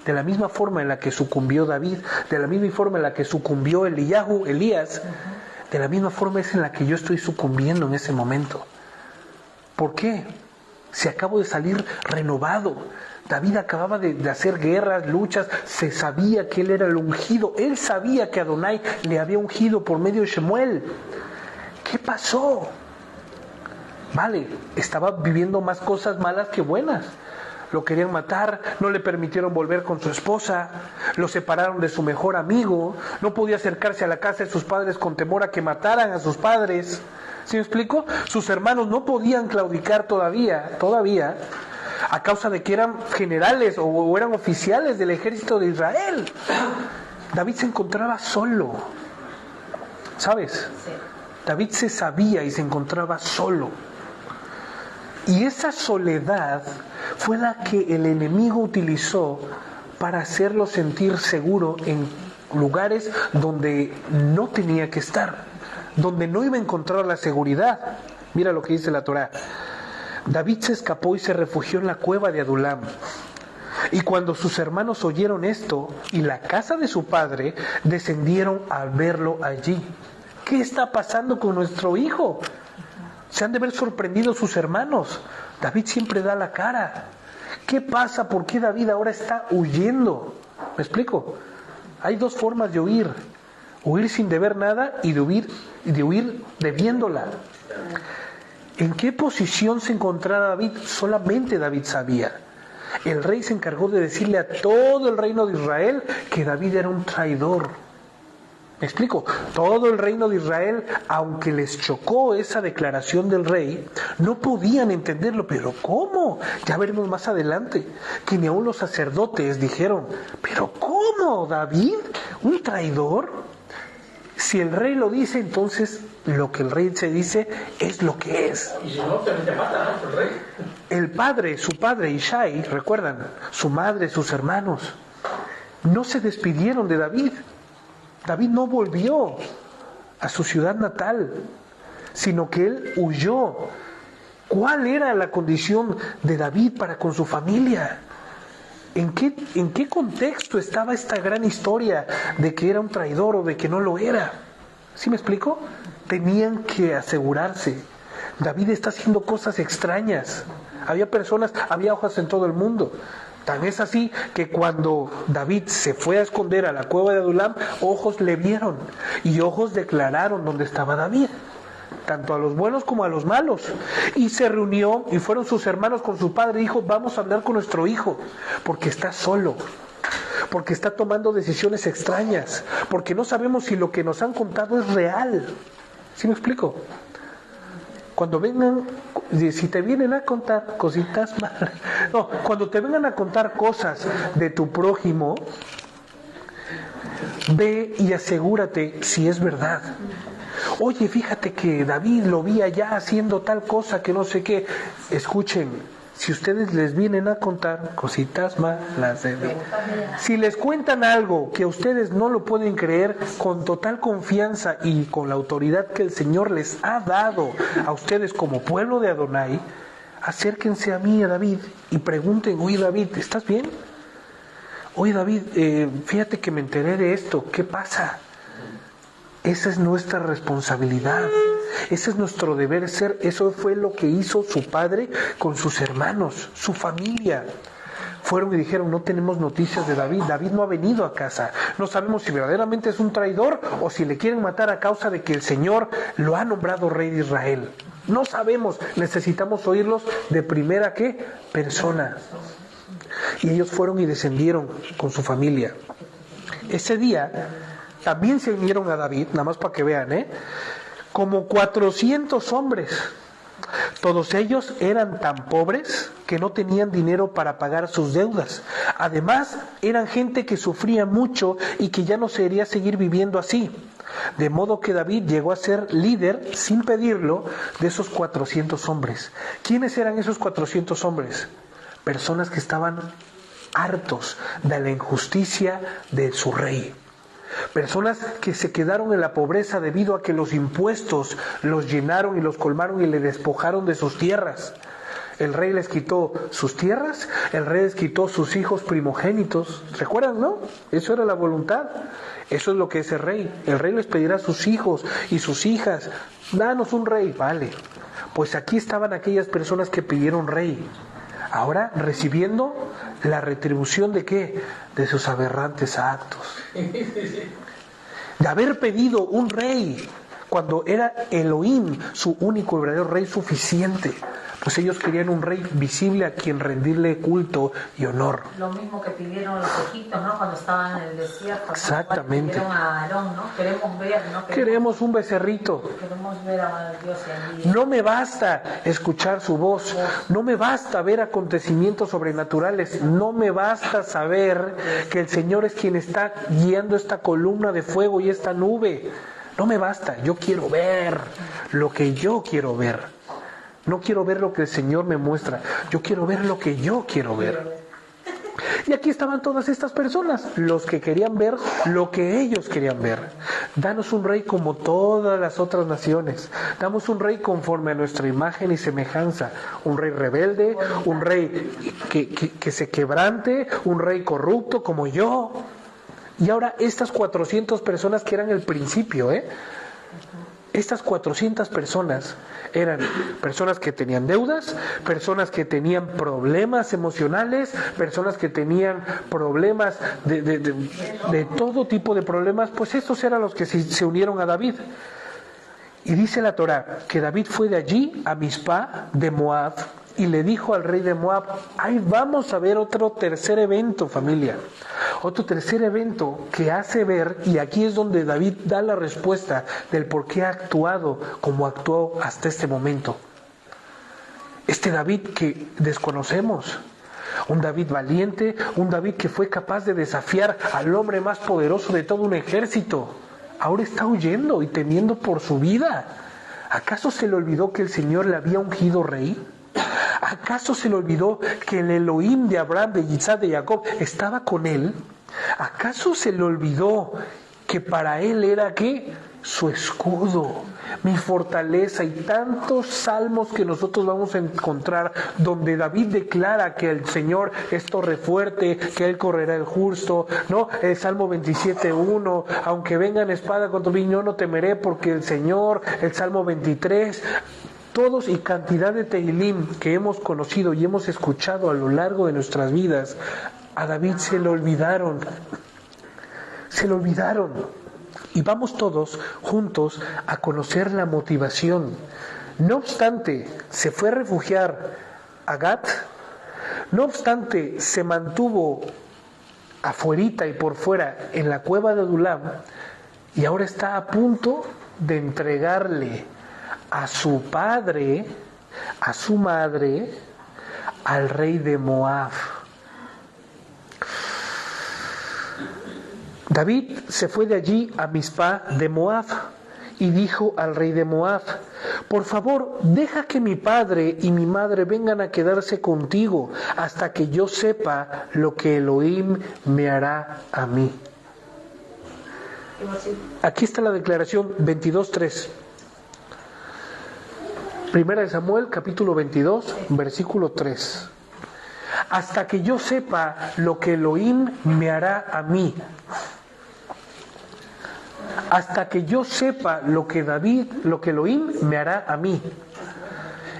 De la misma forma en la que sucumbió David, de la misma forma en la que sucumbió Elías, de la misma forma es en la que yo estoy sucumbiendo en ese momento. ¿Por qué? Si acabo de salir renovado. David acababa de hacer guerras, luchas, se sabía que él era el ungido. Él sabía que Adonai le había ungido por medio de Shemuel. ¿Qué pasó? Vale, estaba viviendo más cosas malas que buenas. Lo querían matar, no le permitieron volver con su esposa, lo separaron de su mejor amigo, no podía acercarse a la casa de sus padres con temor a que mataran a sus padres. ¿Sí me explico? Sus hermanos no podían claudicar todavía, a causa de que eran generales o eran oficiales del ejército de Israel. David se encontraba solo, ¿sabes? David se sabía y se encontraba solo. Y esa soledad fue la que el enemigo utilizó para hacerlo sentir seguro en lugares donde no tenía que estar, donde no iba a encontrar la seguridad. Mira lo que dice la Torá. David se escapó y se refugió en la cueva de Adulam. Y cuando sus hermanos oyeron esto y la casa de su padre, descendieron a verlo allí. ¿Qué está pasando con nuestro hijo? Se han de ver sorprendidos sus hermanos. David siempre da la cara. ¿Qué pasa? ¿Por qué David ahora está huyendo? ¿Me explico? Hay dos formas de huir. Huir sin deber nada y de huir debiéndola. ¿En qué posición se encontraba David? Solamente David sabía. El rey se encargó de decirle a todo el reino de Israel que David era un traidor. ¿Me explico? Todo el reino de Israel, aunque les chocó esa declaración del rey, no podían entenderlo. ¿Pero cómo? Ya veremos más adelante que ni aun los sacerdotes dijeron, ¿pero cómo, David? ¿Un traidor? Si el rey lo dice, entonces lo que el rey se dice es lo que es. Y si no, también te mata, ¿no? El rey. El padre, su padre Ishai, recuerdan, su madre, sus hermanos, no se despidieron de David. David no volvió a su ciudad natal, sino que él huyó. ¿Cuál era la condición de David para con su familia? ¿En qué contexto estaba esta gran historia de que era un traidor o de que no lo era? ¿Sí me explico? Tenían que asegurarse. David está haciendo cosas extrañas. Había hojas en todo el mundo. Tan es así que cuando David se fue a esconder a la cueva de Adulam, ojos le vieron y ojos declararon dónde estaba David, tanto a los buenos como a los malos. Y se reunió y fueron sus hermanos con su padre y dijo, vamos a hablar con nuestro hijo, porque está solo, porque está tomando decisiones extrañas, porque no sabemos si lo que nos han contado es real. ¿Sí me explico? Cuando vengan, si te vienen a contar cositas malas, no, cuando te vengan a contar cosas de tu prójimo, ve y asegúrate si es verdad. Oye, fíjate que David lo vi allá haciendo tal cosa que no sé qué. Escuchen, si ustedes les vienen a contar cositas malas de Dios, si les cuentan algo que ustedes no lo pueden creer, con total confianza y con la autoridad que el Señor les ha dado a ustedes como pueblo de Adonai, acérquense a mí, a David, y pregunten, oye David, ¿estás bien? Oye David, fíjate que me enteré de esto, ¿qué pasa? Esa es nuestra responsabilidad, ese es nuestro deber ser. Eso fue lo que hizo su padre con sus hermanos, su familia. Fueron y dijeron, no tenemos noticias de David, David no ha venido a casa, no sabemos si verdaderamente es un traidor o si le quieren matar a causa de que el Señor lo ha nombrado rey de Israel. No sabemos, necesitamos oírlos de primera ¿qué? Persona. Y ellos fueron y descendieron con su familia. Ese día también se unieron a David, nada más para que vean, como 400 hombres. Todos ellos eran tan pobres que no tenían dinero para pagar sus deudas. Además, eran gente que sufría mucho y que ya no se quería seguir viviendo así. De modo que David llegó a ser líder, sin pedirlo, de esos 400 hombres. ¿Quiénes eran esos 400 hombres? Personas que estaban hartos de la injusticia de su rey. Personas que se quedaron en la pobreza debido a que los impuestos los llenaron y los colmaron y le despojaron de sus tierras. El rey les quitó sus tierras, el rey les quitó sus hijos primogénitos. ¿Recuerdan, no? Eso era la voluntad. Eso es lo que es el rey. El rey les pedirá a sus hijos y sus hijas: danos un rey. Vale. Pues aquí estaban aquellas personas que pidieron rey. Ahora recibiendo la retribución ¿de qué? De sus aberrantes actos. De haber pedido un rey cuando era Elohim, su único y verdadero rey suficiente. Pues ellos querían un rey visible a quien rendirle culto y honor. Lo mismo que pidieron los egipcios, ¿no? Cuando estaban en el desierto. Exactamente. Pidieron a Aarón, ¿no? Queremos ver, ¿no? Queremos un becerrito. Queremos ver a Dios allí. No me basta escuchar su voz, no me basta ver acontecimientos sobrenaturales, no me basta saber que el Señor es quien está guiando esta columna de fuego y esta nube. No me basta, yo quiero ver lo que yo quiero ver. No quiero ver lo que el Señor me muestra, yo quiero ver lo que yo quiero ver. Y aquí estaban todas estas personas, los que querían ver lo que ellos querían ver. Danos un rey como todas las otras naciones. Damos un rey conforme a nuestra imagen y semejanza. Un rey rebelde, un rey que se quebrante, un rey corrupto como yo. Y ahora estas 400 personas que eran el principio, estas 400 personas eran personas que tenían deudas, personas que tenían problemas emocionales, personas que tenían problemas de todo tipo de problemas. Pues estos eran los que se unieron a David. Y dice la Torá que David fue de allí a Mizpá de Moab y le dijo al rey de Moab: ahí vamos a ver otro tercer evento, familia. Otro tercer evento que hace ver, y aquí es donde David da la respuesta del por qué ha actuado como actuó hasta este momento. Este David que desconocemos, un David valiente, un David que fue capaz de desafiar al hombre más poderoso de todo un ejército, ahora está huyendo y temiendo por su vida. ¿Acaso se le olvidó que el Señor le había ungido rey? ¿Acaso se le olvidó que el Elohim de Abraham, de Isaac, de Jacob estaba con él? ¿Acaso se le olvidó que para él era ¿qué? Su escudo, mi fortaleza? Y tantos salmos que nosotros vamos a encontrar donde David declara que el Señor es torre fuerte, que él correrá el justo, ¿no? El Salmo 27:1, aunque vengan espada contra mí, yo no temeré porque el Señor. El Salmo 23. Todos y cantidad de Tehilim que hemos conocido y hemos escuchado a lo largo de nuestras vidas, a David se le olvidaron. Se le olvidaron. Y vamos todos juntos a conocer la motivación. No obstante, se fue a refugiar a Gat. No obstante, se mantuvo afuerita y por fuera en la cueva de Adulam. Y ahora está a punto de entregarle a su padre, a su madre, al rey de Moab. David se fue de allí a Mizpá de Moab y dijo al rey de Moab: por favor, deja que mi padre y mi madre vengan a quedarse contigo hasta que yo sepa lo que Elohim me hará a mí. Aquí está la declaración 22:3. Primera de Samuel, capítulo 22, versículo 3. Hasta que yo sepa lo que Elohim me hará a mí. Hasta que yo sepa lo que Elohim me hará a mí.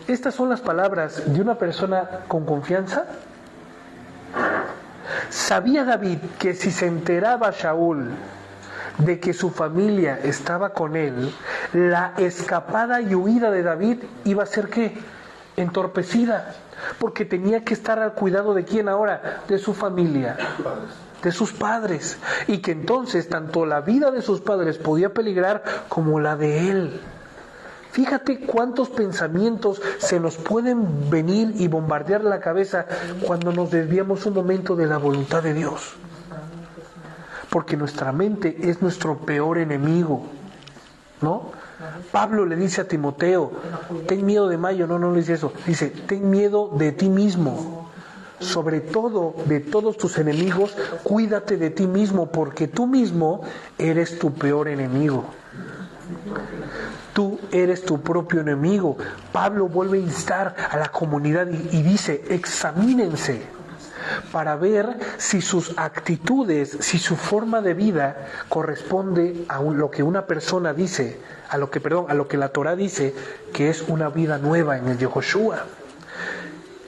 Estas son las palabras de una persona con confianza. ¿Sabía David que si se enteraba Shaul de que su familia estaba con él, la escapada y huida de David iba a ser ¿qué? Entorpecida, porque tenía que estar al cuidado de quién ahora, de su familia, de sus padres, y que entonces tanto la vida de sus padres podía peligrar como la de él. Fíjate cuántos pensamientos se nos pueden venir y bombardear la cabeza cuando nos desviamos un momento de la voluntad de Dios. Porque nuestra mente es nuestro peor enemigo, ¿no? Pablo le dice a Timoteo: ten miedo de Mayo. No le dice eso. Dice: ten miedo de ti mismo. sobre todo de todos tus enemigos, cuídate de ti mismo, porque tú mismo eres tu peor enemigo. Tú eres tu propio enemigo. Pablo vuelve a instar a la comunidad y dice, examínense para ver si sus actitudes, si su forma de vida corresponde a lo que una persona dice, a lo que la Torá dice que es una vida nueva en el Yehoshua.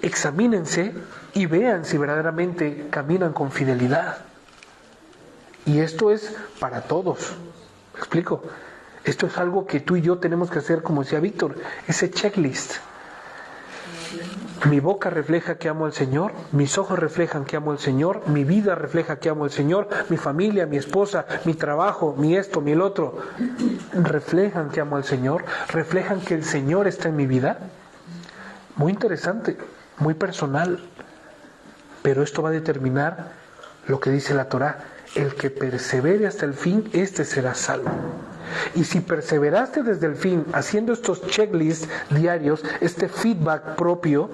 Examínense y vean si verdaderamente caminan con fidelidad. Y esto es para todos. ¿Me explico? Esto es algo que tú y yo tenemos que hacer, como decía Víctor, ese checklist. Mi boca refleja que amo al Señor, mis ojos reflejan que amo al Señor, mi vida refleja que amo al Señor, mi familia, mi esposa, mi trabajo, mi esto, mi el otro, reflejan que amo al Señor, reflejan que el Señor está en mi vida. Muy interesante, muy personal, pero esto va a determinar lo que dice la Torá: el que persevere hasta el fin, este será salvo. Y si perseveraste desde el fin haciendo estos checklists diarios, este feedback propio,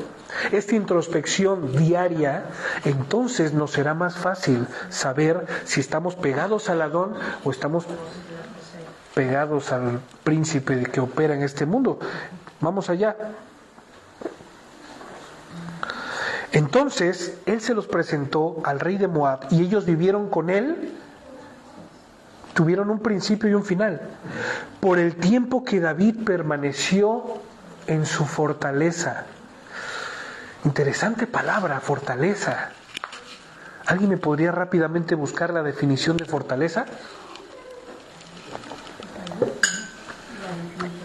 esta introspección diaria, entonces nos será más fácil saber si estamos pegados al Adón o estamos pegados al príncipe que opera en este mundo. Vamos allá. Entonces él se los presentó al rey de Moab y ellos vivieron con él. Tuvieron un principio y un final. Por el tiempo que David permaneció en su fortaleza. Interesante palabra, fortaleza. ¿Alguien me podría rápidamente buscar la definición de fortaleza?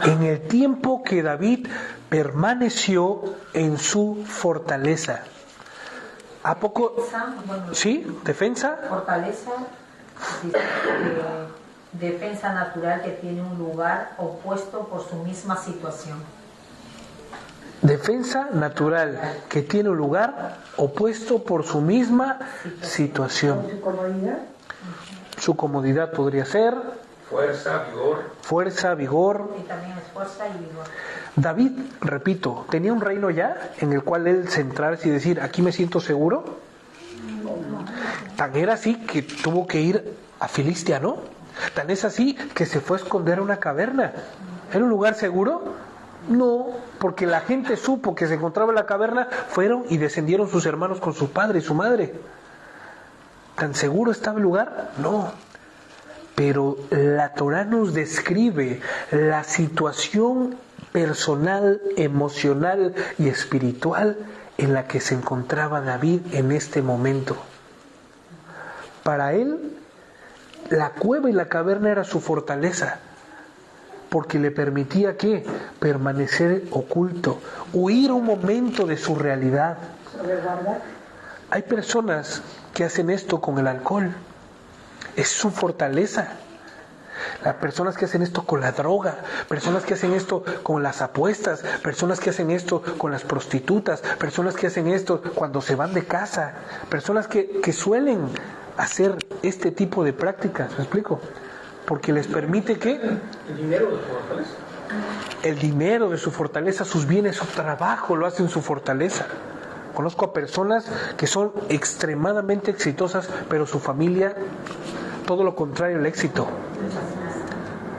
En el tiempo que David permaneció en su fortaleza. ¿A poco? ¿Sí? ¿Defensa? Fortaleza. Defensa natural que tiene un lugar opuesto por su misma situación. Defensa natural que tiene un lugar opuesto por su misma situación. ¿Su comodidad? Su comodidad podría ser fuerza, vigor. Fuerza, vigor. Y también es fuerza y vigor. David, repito, tenía un reino ya en el cual él centrarse y decir, aquí me siento seguro. Tan era así que tuvo que ir a Filistia, ¿no? Tan es así que se fue a esconder a una caverna. ¿Era un lugar seguro? No, porque la gente supo que se encontraba en la caverna, fueron y descendieron sus hermanos con su padre y su madre. ¿Tan seguro estaba el lugar? No. Pero la Torá nos describe la situación personal, emocional y espiritual en la que se encontraba David en este momento. Para él, la cueva y la caverna era su fortaleza, porque le permitía ¿qué? Permanecer oculto, huir un momento de su realidad. Hay personas que hacen esto con el alcohol, es su fortaleza. Las personas que hacen esto con la droga, personas que hacen esto con las apuestas, personas que hacen esto con las prostitutas, personas que hacen esto cuando se van de casa, personas que suelen hacer este tipo de prácticas, ¿me explico? Porque les permite que El dinero de su fortaleza. el dinero de su fortaleza, sus bienes, su trabajo lo hacen su fortaleza. Conozco a personas que son extremadamente exitosas, pero su familia, todo lo contrario al éxito.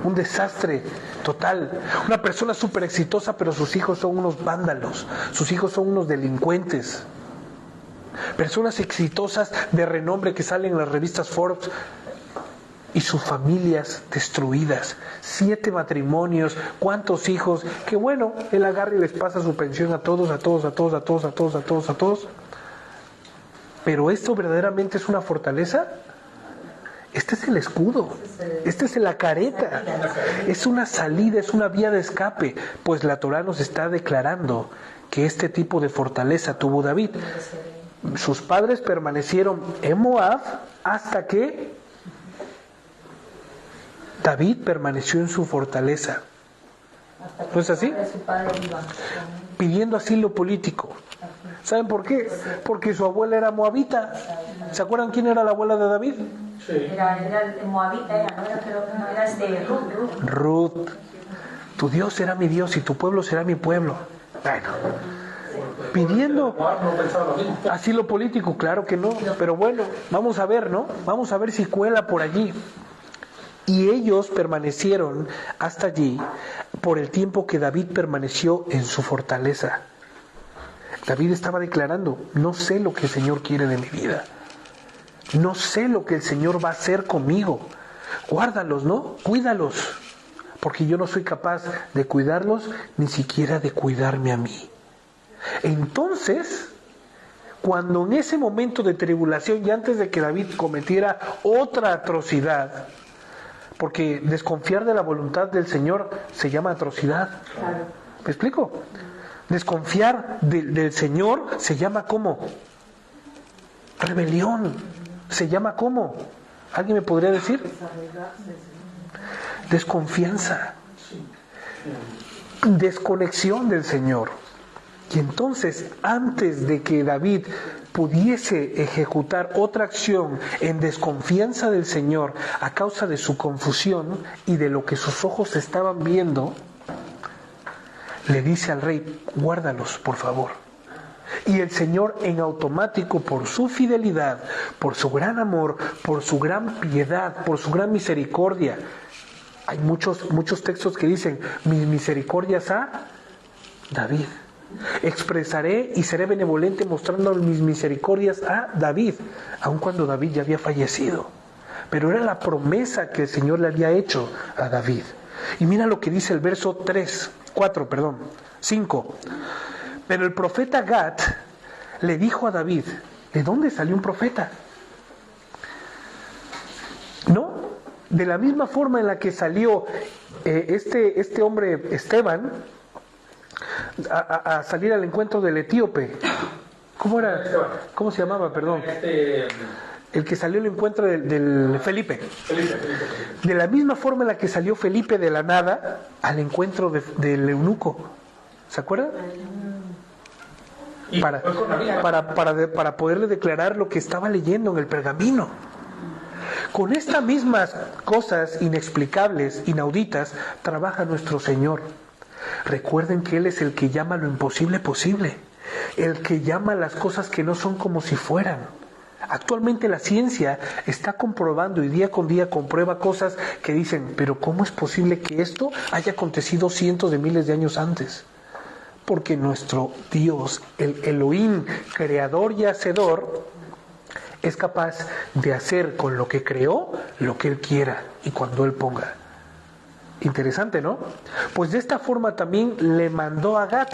Un desastre total. Una persona súper exitosa, pero sus hijos son unos vándalos, sus hijos son unos delincuentes. Personas exitosas de renombre que salen en las revistas Forbes y sus familias destruidas. 7 matrimonios, cuántos hijos, que bueno, él agarra y les pasa su pensión a todos. Pero esto verdaderamente es una fortaleza. Este es el escudo, este es la careta, es una salida, es una vía de escape, pues la Torá nos está declarando que este tipo de fortaleza tuvo David. Sus padres permanecieron en Moab hasta que David permaneció en su fortaleza. ¿No es así? Pidiendo asilo político. ¿Saben por qué? Porque su abuela era moabita. ¿Se acuerdan quién era la abuela de David? Sí. Era moabita, no era Ruth. Tu Dios será mi Dios y tu pueblo será mi pueblo. Bueno, pidiendo No pensaba lo mismo. asilo político, claro que no, pero bueno, vamos a ver, ¿no? Vamos a ver si cuela por allí. Y ellos permanecieron hasta allí por el tiempo que David permaneció en su fortaleza. David estaba declarando, no sé lo que el Señor quiere de mi vida. No sé lo que el Señor va a hacer conmigo. Guárdalos, ¿no? Cuídalos. Porque yo no soy capaz de cuidarlos, ni siquiera de cuidarme a mí. Entonces, cuando en ese momento de tribulación, y antes de que David cometiera otra atrocidad, porque desconfiar de la voluntad del Señor se llama atrocidad. Claro. ¿Me explico? Desconfiar del Señor se llama ¿cómo? Rebelión. Se llama ¿cómo? ¿Alguien me podría decir? Desconfianza. Desconexión del Señor. Y entonces, antes de que David pudiese ejecutar otra acción en desconfianza del Señor a causa de su confusión y de lo que sus ojos estaban viendo, le dice al rey, guárdalos, por favor. Y el Señor en automático, por su fidelidad, por su gran amor, por su gran piedad, por su gran misericordia, hay muchos textos que dicen, mis misericordias a David. Expresaré y seré benevolente mostrando mis misericordias a David, aun cuando David ya había fallecido. Pero era la promesa que el Señor le había hecho a David. Y mira lo que dice el verso 5. Pero el profeta Gad le dijo a David, ¿de dónde salió un profeta? ¿No? De la misma forma en la que salió este hombre Esteban a salir al encuentro del etíope. ¿Cómo era? ¿Cómo se llamaba? Perdón. El que salió al encuentro del Felipe. De la misma forma en la que salió Felipe de la nada al encuentro del eunuco. ¿Se acuerdan? Para poderle declarar lo que estaba leyendo en el pergamino. Con estas mismas cosas inexplicables, inauditas, trabaja nuestro Señor. Recuerden que Él es el que llama lo imposible posible, el que llama las cosas que no son como si fueran. Actualmente la ciencia está comprobando y día con día comprueba cosas que dicen, pero ¿cómo es posible que esto haya acontecido cientos de miles de años antes? Porque nuestro Dios, el Elohim, creador y hacedor, es capaz de hacer con lo que creó lo que Él quiera y cuando Él ponga. Interesante, ¿no? Pues de esta forma también le mandó a Gad,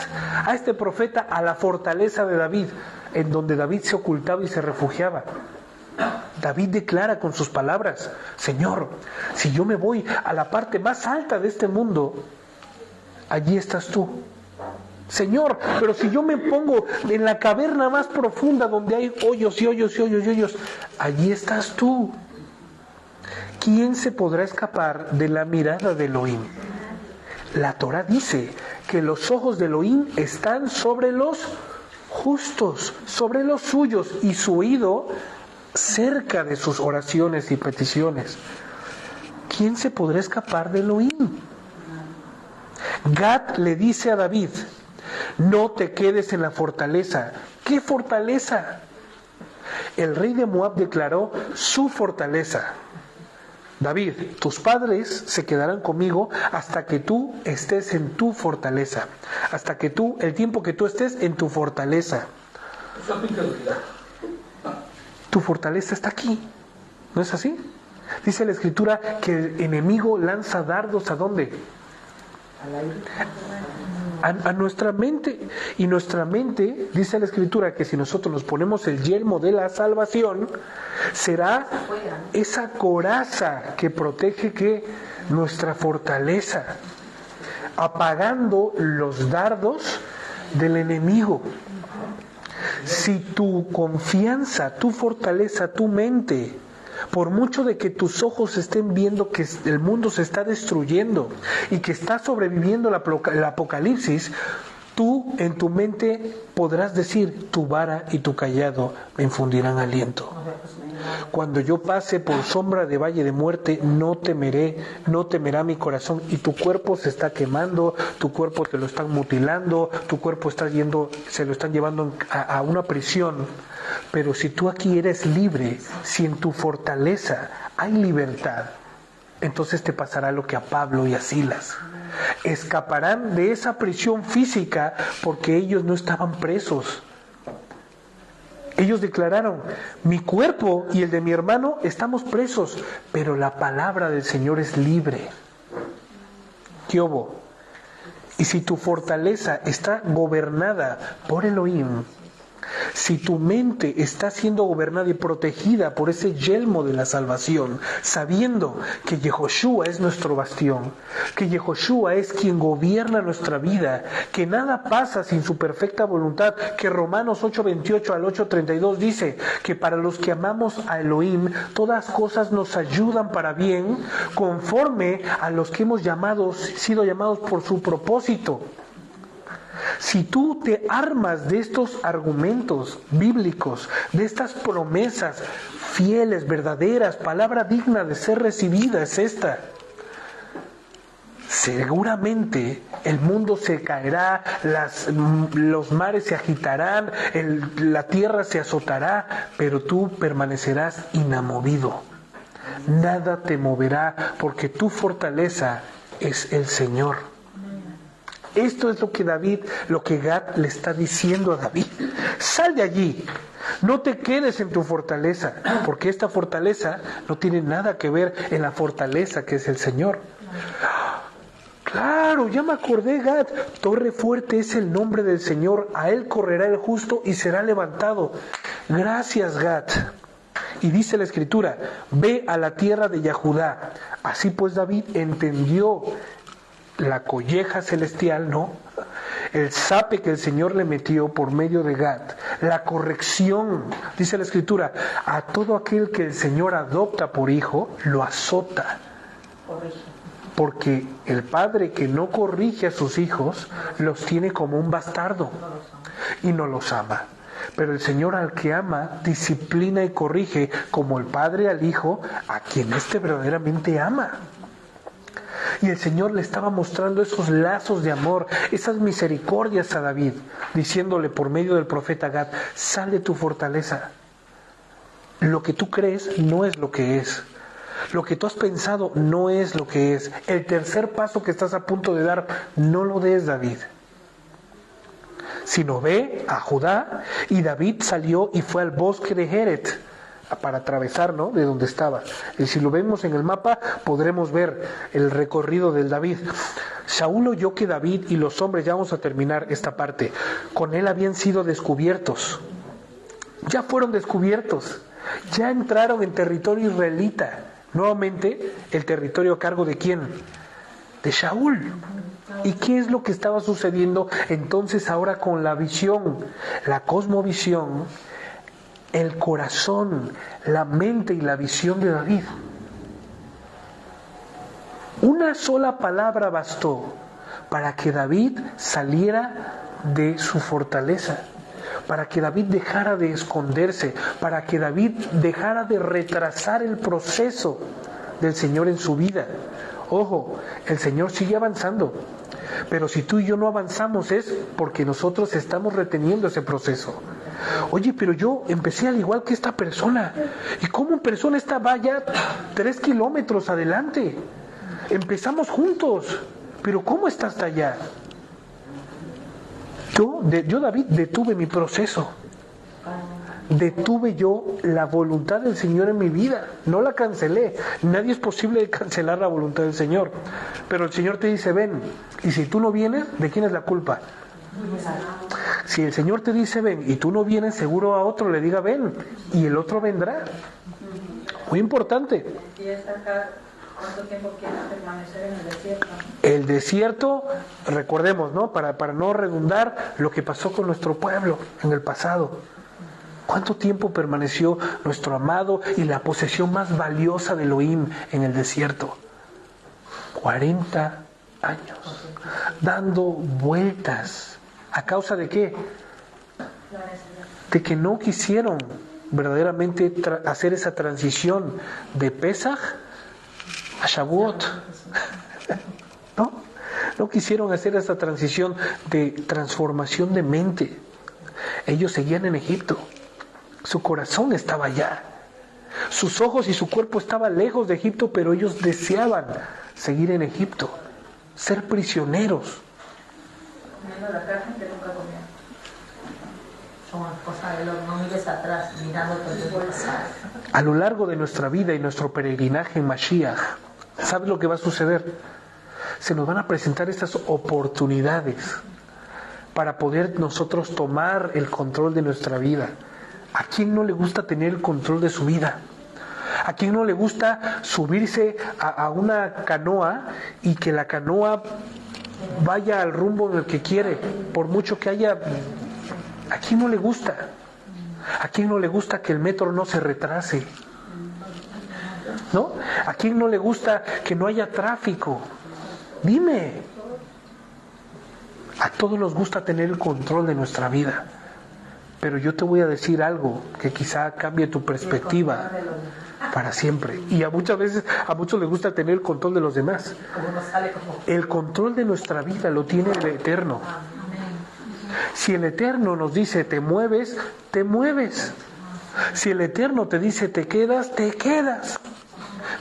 a este profeta, a la fortaleza de David, en donde David se ocultaba y se refugiaba. David declara con sus palabras, Señor, si yo me voy a la parte más alta de este mundo, allí estás tú. Señor, pero si yo me pongo en la caverna más profunda donde hay hoyos y hoyos y hoyos y hoyos, allí estás tú. ¿Quién se podrá escapar de la mirada de Elohim? La Torá dice que los ojos de Elohim están sobre los justos, sobre los suyos, y su oído cerca de sus oraciones y peticiones. ¿Quién se podrá escapar de Elohim? Gad le dice a David, no te quedes en la fortaleza. ¿Qué fortaleza? El rey de Moab declaró su fortaleza. David, tus padres se quedarán conmigo hasta que tú estés en tu fortaleza. Hasta que tú, el tiempo que tú estés en tu fortaleza. Tu fortaleza está aquí. ¿No es así? Dice la Escritura que el enemigo lanza dardos ¿a dónde? A nuestra mente. Y nuestra mente, dice la Escritura, que si nosotros nos ponemos el yelmo de la salvación, será esa coraza que protege que nuestra fortaleza, apagando los dardos del enemigo. Si tu confianza, tu fortaleza, tu mente, por mucho de que tus ojos estén viendo que el mundo se está destruyendo y que está sobreviviendo el apocalipsis, Tú en tu mente podrás decir, tu vara y tu cayado me infundirán aliento. Cuando yo pase por sombra de valle de muerte, no temeré, no temerá mi corazón. Y tu cuerpo se está quemando, tu cuerpo te lo están mutilando, tu cuerpo está yendo, se lo están llevando a una prisión. Pero si tú aquí eres libre, si en tu fortaleza hay libertad, entonces te pasará lo que a Pablo y a Silas. Escaparán de esa prisión física porque ellos no estaban presos. Ellos declararon, mi cuerpo y el de mi hermano estamos presos, pero la palabra del Señor es libre. ¿Qué hubo? Y si tu fortaleza está gobernada por Elohim, si tu mente está siendo gobernada y protegida por ese yelmo de la salvación, sabiendo que Yehoshua es nuestro bastión, que Yehoshua es quien gobierna nuestra vida, que nada pasa sin su perfecta voluntad, que Romanos 8:28 al 8:32 dice que para los que amamos a Elohim, todas cosas nos ayudan para bien, conforme a los que hemos sido llamados por su propósito. Si tú te armas de estos argumentos bíblicos, de estas promesas fieles, verdaderas, palabra digna de ser recibida es esta, seguramente el mundo se caerá, los mares se agitarán, la tierra se azotará, pero tú permanecerás inamovido. Nada te moverá porque tu fortaleza es el Señor. Esto es lo que Gad le está diciendo a David. Sal de allí, no te quedes en tu fortaleza, porque esta fortaleza no tiene nada que ver en la fortaleza que es el Señor. Claro, ya me acordé, Gad, torre fuerte es el nombre del Señor, a él correrá el justo y será levantado. Gracias, Gad. Y dice la Escritura, ve a la tierra de Yahudá. Así pues David entendió la colleja celestial, ¿no? El zape que el Señor le metió por medio de Gad, la corrección, dice la Escritura, a todo aquel que el Señor adopta por hijo, lo azota. Porque el padre que no corrige a sus hijos, los tiene como un bastardo y no los ama. Pero el Señor al que ama, disciplina y corrige como el padre al hijo, a quien éste verdaderamente ama. Y el Señor le estaba mostrando esos lazos de amor, esas misericordias a David, diciéndole por medio del profeta Gad, sal de tu fortaleza. Lo que tú crees no es lo que es. Lo que tú has pensado no es lo que es. El tercer paso que estás a punto de dar, no lo des, David. Sino ve a Judá, y David salió y fue al bosque de Jeret, para atravesar, ¿no?, de donde estaba. Y si lo vemos en el mapa, podremos ver el recorrido del David. Saúl oyó que David y los hombres, ya vamos a terminar esta parte, con él habían sido descubiertos. Ya fueron descubiertos. Ya entraron en territorio israelita. Nuevamente, el territorio a cargo de ¿quién? De Saúl. ¿Y qué es lo que estaba sucediendo entonces ahora con la visión? La cosmovisión, el corazón, la mente y la visión de David. Una sola palabra bastó para que David saliera de su fortaleza, para que David dejara de esconderse, para que David dejara de retrasar el proceso del Señor en su vida. Ojo, el Señor sigue avanzando, pero si tú y yo no avanzamos es porque nosotros estamos reteniendo ese proceso. Oye, pero yo empecé al igual que esta persona. ¿Y cómo persona esta vaya 3 kilómetros adelante? Empezamos juntos, pero ¿cómo está hasta allá? Yo, David, detuve mi proceso. Detuve yo la voluntad del Señor en mi vida. No la cancelé. Nadie es posible cancelar la voluntad del Señor. Pero el Señor te dice, ven. Y si tú no vienes, ¿de quién es la culpa? Si el Señor te dice ven y tú no vienes, seguro a otro le diga ven y el otro vendrá. Muy importante. ¿Cuánto tiempo quieren permanecer en el desierto? El desierto, recordemos, ¿no? Para no redundar lo que pasó con nuestro pueblo en el pasado. ¿Cuánto tiempo permaneció nuestro amado y la posesión más valiosa de Elohim en el desierto? 40 años, dando vueltas ¿A causa de qué? De que no quisieron verdaderamente hacer esa transición de Pesaj a Shavuot. No quisieron hacer esa transición de transformación de mente. Ellos seguían en Egipto. Su corazón estaba allá. Sus ojos y su cuerpo estaban lejos de Egipto, pero ellos deseaban seguir en Egipto, ser prisioneros. Comiendo la carne que nunca comían. Son cosas de lo no mires atrás, mirando todo el pasado. A lo largo de nuestra vida y nuestro peregrinaje en Mashiach, ¿sabes lo que va a suceder? Se nos van a presentar estas oportunidades para poder nosotros tomar el control de nuestra vida. ¿A quién no le gusta tener el control de su vida? ¿A quién no le gusta subirse a una canoa y que la canoa vaya al rumbo en el que quiere, por mucho que haya? ¿A quién no le gusta? ¿A quién no le gusta que el metro no se retrase? ¿No? ¿A quién no le gusta que no haya tráfico? Dime. A todos nos gusta tener el control de nuestra vida. Pero yo te voy a decir algo que quizá cambie tu perspectiva para siempre. Y a muchos les gusta tener el control de los demás. El control de nuestra vida lo tiene el Eterno. Si el Eterno nos dice te mueves, te mueves. Si el Eterno te dice te quedas, te quedas.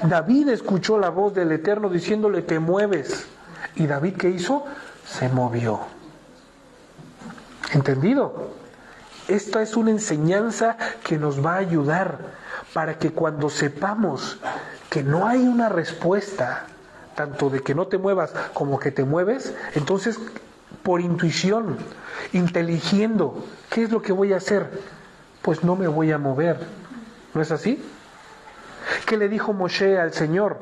David escuchó la voz del Eterno diciéndole te mueves. ¿Y David qué hizo? Se movió. ¿Entendido? Esta es una enseñanza que nos va a ayudar para que cuando sepamos que no hay una respuesta, tanto de que no te muevas como que te mueves, entonces por intuición, inteligiendo, ¿qué es lo que voy a hacer? Pues no me voy a mover. ¿No es así? ¿Qué le dijo Moshe al Señor?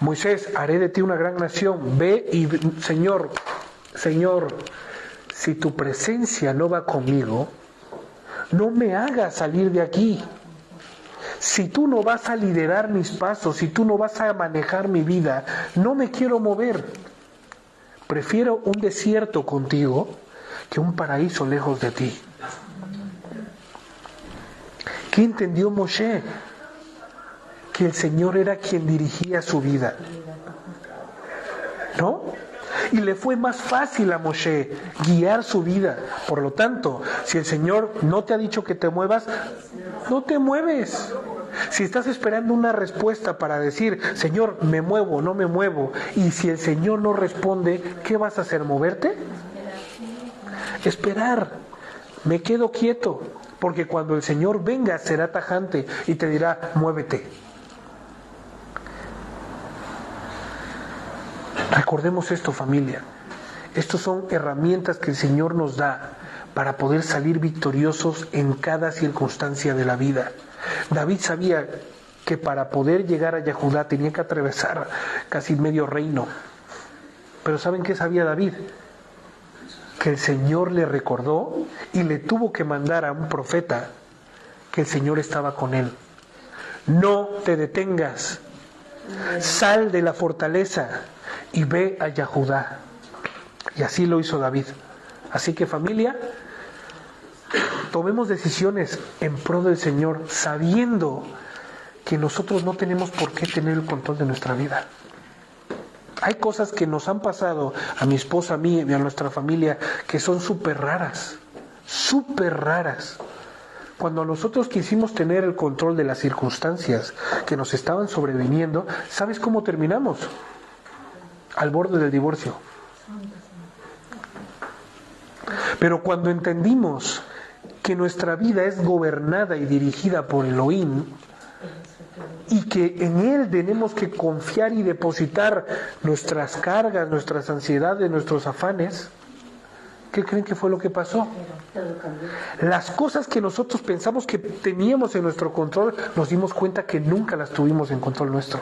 Moisés, haré de ti una gran nación. Ve y, Señor, si tu presencia no va conmigo, no me hagas salir de aquí. Si tú no vas a liderar mis pasos, si tú no vas a manejar mi vida, no me quiero mover. Prefiero un desierto contigo que un paraíso lejos de ti. ¿Qué entendió Moshe? Que el Señor era quien dirigía su vida. ¿No? Y le fue más fácil a Moshe guiar su vida. Por lo tanto, si el Señor no te ha dicho que te muevas, no te mueves. Si estás esperando una respuesta para decir, Señor, me muevo, no me muevo, y si el Señor no responde, ¿qué vas a hacer? ¿Moverte? Esperar. Me quedo quieto, porque cuando el Señor venga será tajante y te dirá, muévete. Recordemos esto, familia. Estas son herramientas que el Señor nos da para poder salir victoriosos en cada circunstancia de la vida. David sabía que para poder llegar a Yahudá tenía que atravesar casi medio reino. Pero ¿saben qué sabía David? Que el Señor le recordó y le tuvo que mandar a un profeta que el Señor estaba con él. No te detengas, sal de la fortaleza y ve a Yahudá. Y así lo hizo David. Así que, familia, tomemos decisiones en pro del Señor, sabiendo que nosotros no tenemos por qué tener el control de nuestra vida. Hay cosas que nos han pasado a mi esposa, a mí y a nuestra familia que son súper raras. Cuando nosotros quisimos tener el control de las circunstancias que nos estaban sobreviniendo, ¿sabes cómo terminamos? Al borde del divorcio. Pero cuando entendimos que nuestra vida es gobernada y dirigida por Elohim y que en Él tenemos que confiar y depositar nuestras cargas, nuestras ansiedades, nuestros afanes, ¿qué creen que fue lo que pasó? Las cosas que nosotros pensamos que teníamos en nuestro control, nos dimos cuenta que nunca las tuvimos en control nuestro.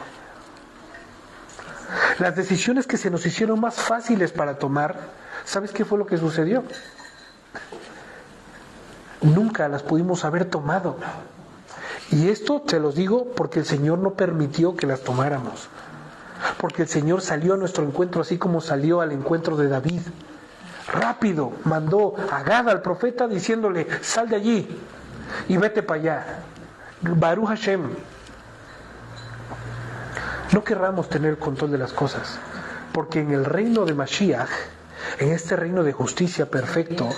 Las decisiones que se nos hicieron más fáciles para tomar, ¿sabes qué fue lo que sucedió? Nunca las pudimos haber tomado. Y esto te los digo porque el Señor no permitió que las tomáramos. Porque el Señor salió a nuestro encuentro así como salió al encuentro de David. rápido mandó a Gad, al profeta, diciéndole: sal de allí y vete para allá. Baruch Hashem. No querramos tener el control de las cosas, porque en el reino de Mashiach, en este reino de justicia perfecto,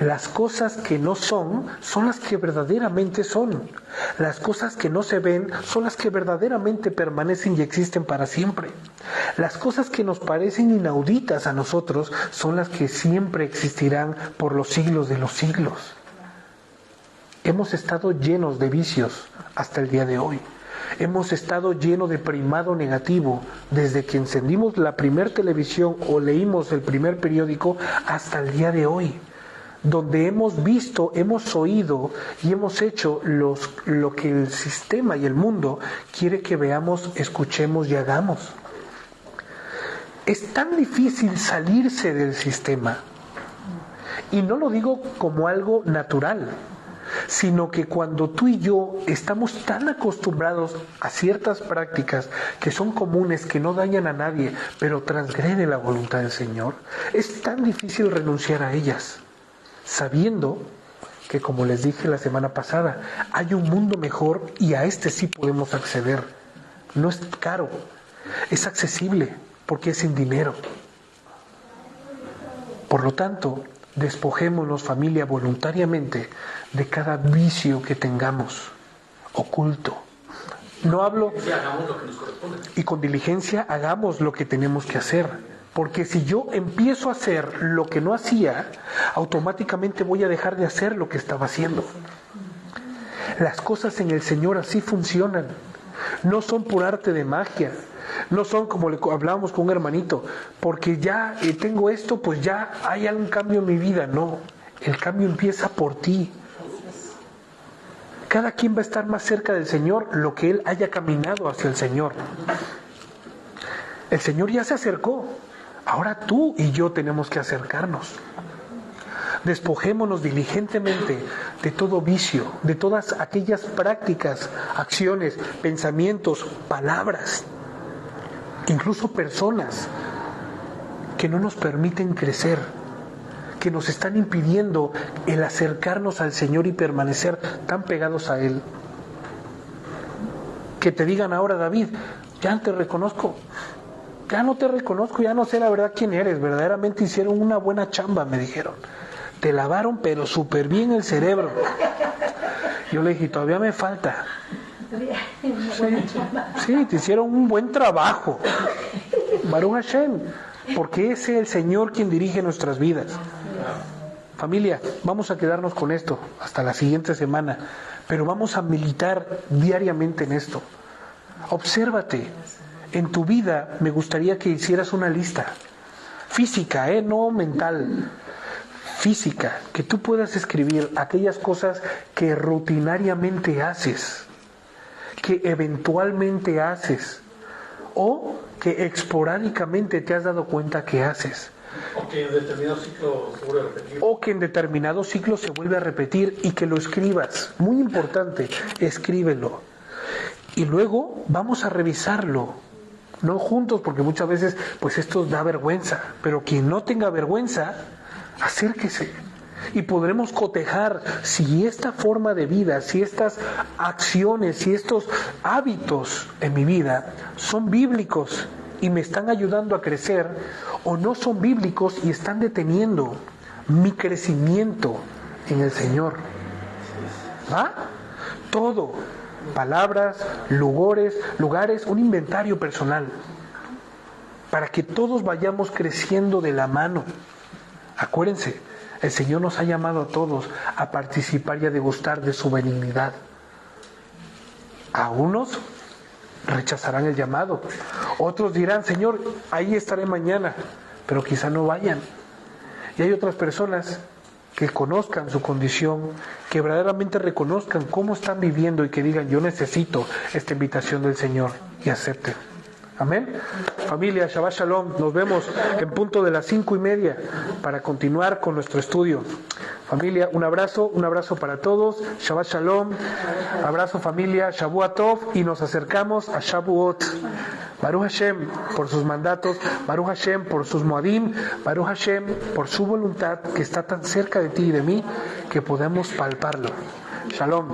las cosas que no son, son las que verdaderamente son. Las cosas que no se ven, son las que verdaderamente permanecen y existen para siempre. Las cosas que nos parecen inauditas a nosotros, son las que siempre existirán por los siglos de los siglos. Hemos estado llenos de vicios hasta el día de hoy. Hemos estado llenos de primado negativo desde que encendimos la primer televisión o leímos el primer periódico hasta el día de hoy, donde hemos visto, hemos oído y hemos hecho lo que el sistema y el mundo quiere que veamos, escuchemos y hagamos. Es tan difícil salirse del sistema, y no lo digo como algo natural, sino que cuando tú y yo estamos tan acostumbrados a ciertas prácticas que son comunes, que no dañan a nadie, pero transgreden la voluntad del Señor, es tan difícil renunciar a ellas, sabiendo que, como les dije la semana pasada, hay un mundo mejor y a este sí podemos acceder. No es caro, es accesible, porque es sin dinero. Por lo tanto, despojémonos, familia, voluntariamente de cada vicio que tengamos oculto. No hablo, y con diligencia hagamos lo que tenemos que hacer, porque si yo empiezo a hacer lo que no hacía, automáticamente voy a dejar de hacer lo que estaba haciendo. Las cosas en el Señor así funcionan, no son por arte de magia. No son como le hablábamos con un hermanito, porque ya tengo esto, pues ya hay algún cambio en mi vida. No, el cambio empieza por ti. Cada quien va a estar más cerca del Señor lo que él haya caminado hacia el Señor. El Señor ya se acercó, ahora tú y yo tenemos que acercarnos. Despojémonos diligentemente de todo vicio, de todas aquellas prácticas, acciones, pensamientos, palabras, incluso personas que no nos permiten crecer, que nos están impidiendo el acercarnos al Señor y permanecer tan pegados a Él. Que te digan ahora: David, ya no te reconozco, ya no te reconozco, ya no sé la verdad quién eres. Verdaderamente hicieron una buena chamba, me dijeron. Te lavaron pero súper bien el cerebro. Yo le dije: todavía me falta. Sí, te hicieron un buen trabajo, Baruch Hashem, porque ese es el Señor quien dirige nuestras vidas. Familia, vamos a quedarnos con esto hasta la siguiente semana, pero vamos a militar diariamente en esto. Obsérvate, en tu vida me gustaría que hicieras una lista física, no mental, física, que tú puedas escribir aquellas cosas que rutinariamente haces, que eventualmente haces, o que esporádicamente te has dado cuenta que haces. O que en determinado ciclo se vuelve a repetir. O que en determinado ciclo se vuelve a repetir, y que lo escribas. Muy importante, escríbelo. Y luego vamos a revisarlo. No juntos, porque muchas veces pues esto da vergüenza. Pero quien no tenga vergüenza, acérquese. Y podremos cotejar si esta forma de vida, si estas acciones, si estos hábitos en mi vida son bíblicos y me están ayudando a crecer, o no son bíblicos y están deteniendo mi crecimiento en el Señor. ¿Va? Todo. Palabras, lugares, un inventario personal, para que todos vayamos creciendo de la mano. Acuérdense, el Señor nos ha llamado a todos a participar y a degustar de su benignidad. A unos rechazarán el llamado, otros dirán: Señor, ahí estaré mañana, pero quizá no vayan. Y hay otras personas que conozcan su condición, que verdaderamente reconozcan cómo están viviendo y que digan: yo necesito esta invitación del Señor, y acepten. Amén. Familia, Shabbat Shalom. Nos vemos en punto de las 5:30 para continuar con nuestro estudio. Familia, un abrazo para todos. Shabbat Shalom. Abrazo familia, Shavua Tov, y nos acercamos a Shavuot. Baruch Hashem por sus mandatos, Baruch Hashem por sus moadim, Baruch Hashem por su voluntad que está tan cerca de ti y de mí que podemos palparlo. Shalom.